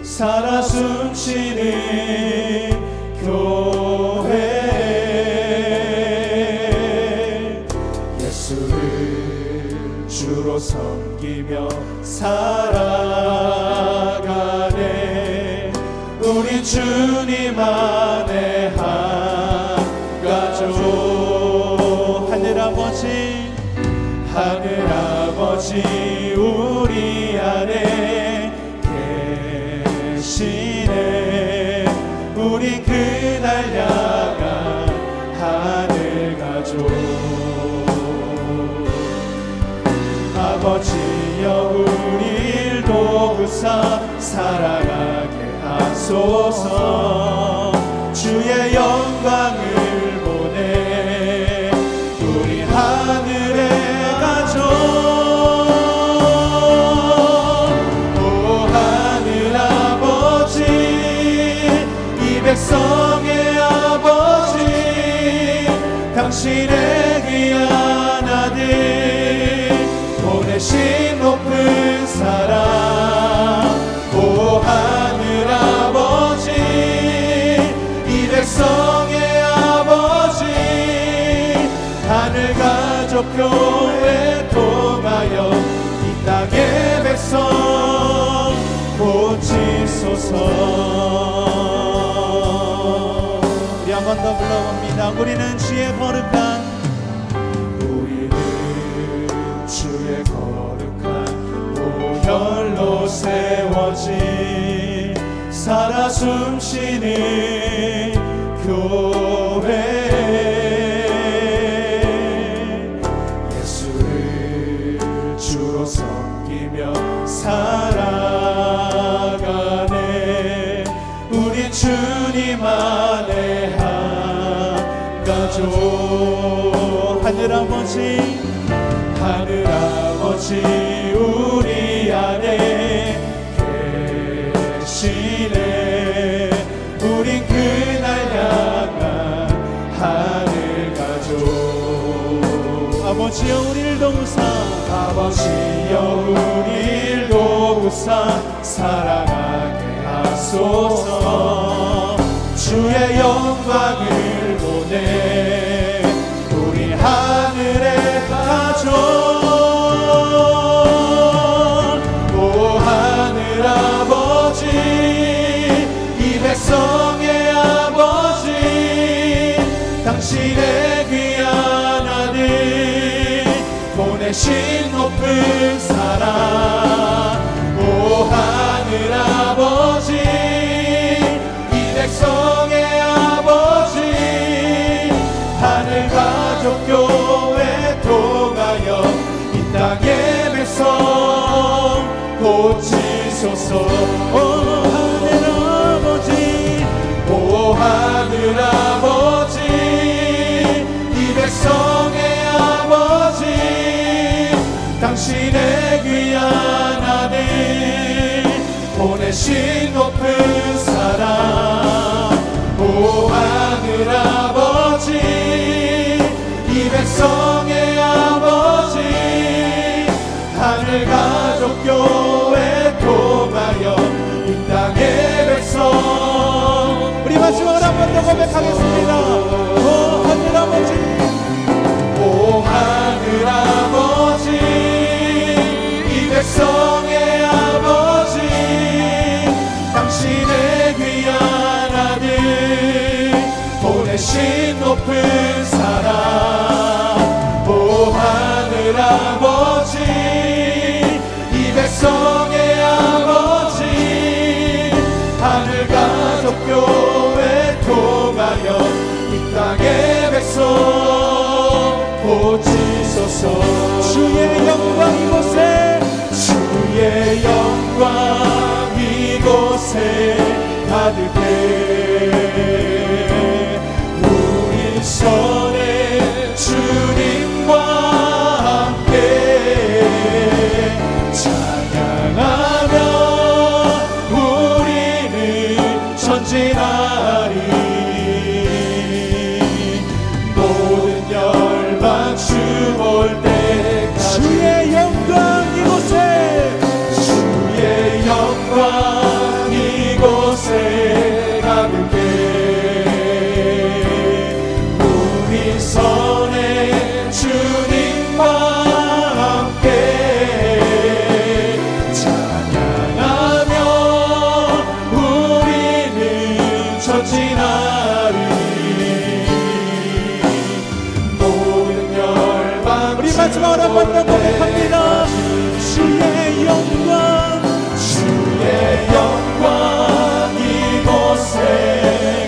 Speaker 18: 살아 숨쉬는 교회 예수를 주로 섬기며 살아가네 우리 주님 안에 한 가족 하늘아버지 우리 안에 계시네 우리 그날 향한 하늘 가족 아버지여 우리를 도우사 살아가게 하소서 주의 영광을 보내 우리 하늘의 가족 오 하늘아버지 이 백성의 아버지 당신의 귀한 아들 보내신 높은 사랑 오 하늘아버지 이 백성의 아버지 하늘가족교회 통하여 이 땅의 백성 고치소서 우리 한 번 더 불러봅니다. 우리는 주의 거룩한 보혈로 세워진 살아 숨쉬는 교회 주로 섬기며 살아가네 우리 주님 안에 한 가족 하늘아버지 우리 안에 계시네 우린 그날 향한 하늘 가족 아버지여 우리를 도우사 사랑하게 하소서 주의 영광을 고치소서. 오 하늘 아버지, 오 하늘 아버지, 이 백성의 아버지, 당신의 귀한 아들 보내신 높은 사랑. 오 하늘 아버지, 이 백성의 아버지, 하늘 가족 교회 통하여 이 땅의 백성. 우리 마지막으로 한 번 더 고백하겠습니다. 오 하늘 아버지, 오 하늘 아버지, 이 백성의 아버지, 당신의 귀한 아들 보내신 높은 사랑. 오 하늘 아버지, 이 백성의 아버지, 하늘 가족 교회 통하여 이 땅의 백성 고치소서. 주의 영광 이곳에, 주의 영광 이곳에 가득해. 우리 손에 주님과 함께 찬양하며 우리는 전진하리. 모든 열방 주 올 때까지 주의 영광 이곳에, 주의 영광 이곳에 가득해. 우리 손에 주님과 함께 찬양하며 우리는 전진하리. 모든 열방 우리 마지막으로 한 번 더 고백합니다. 주의 영광, 주의 영광 이곳에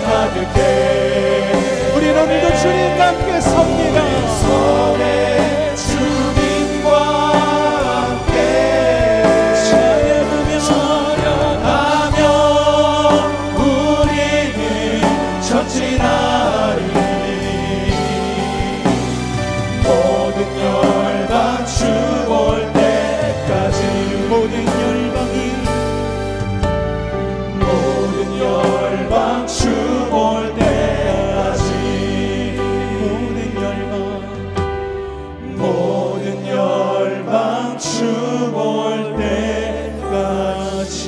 Speaker 18: 가득해. 우리는 오늘도 주님과 함께 섭니다. 손에 주님과 함께 찬양하며 우리는 전진하리. 모든 열방 주 올 때까지. 모든 열방 주 올 때까지. 모든 열방 주 올 때까지.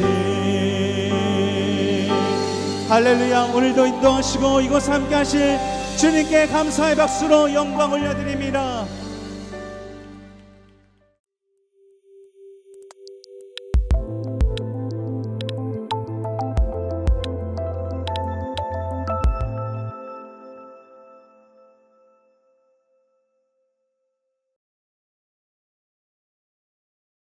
Speaker 18: 할렐루야. 오늘도 인도하시고 이곳 함께 하실 주님께 감사의 박수로 영광 올려드립니다.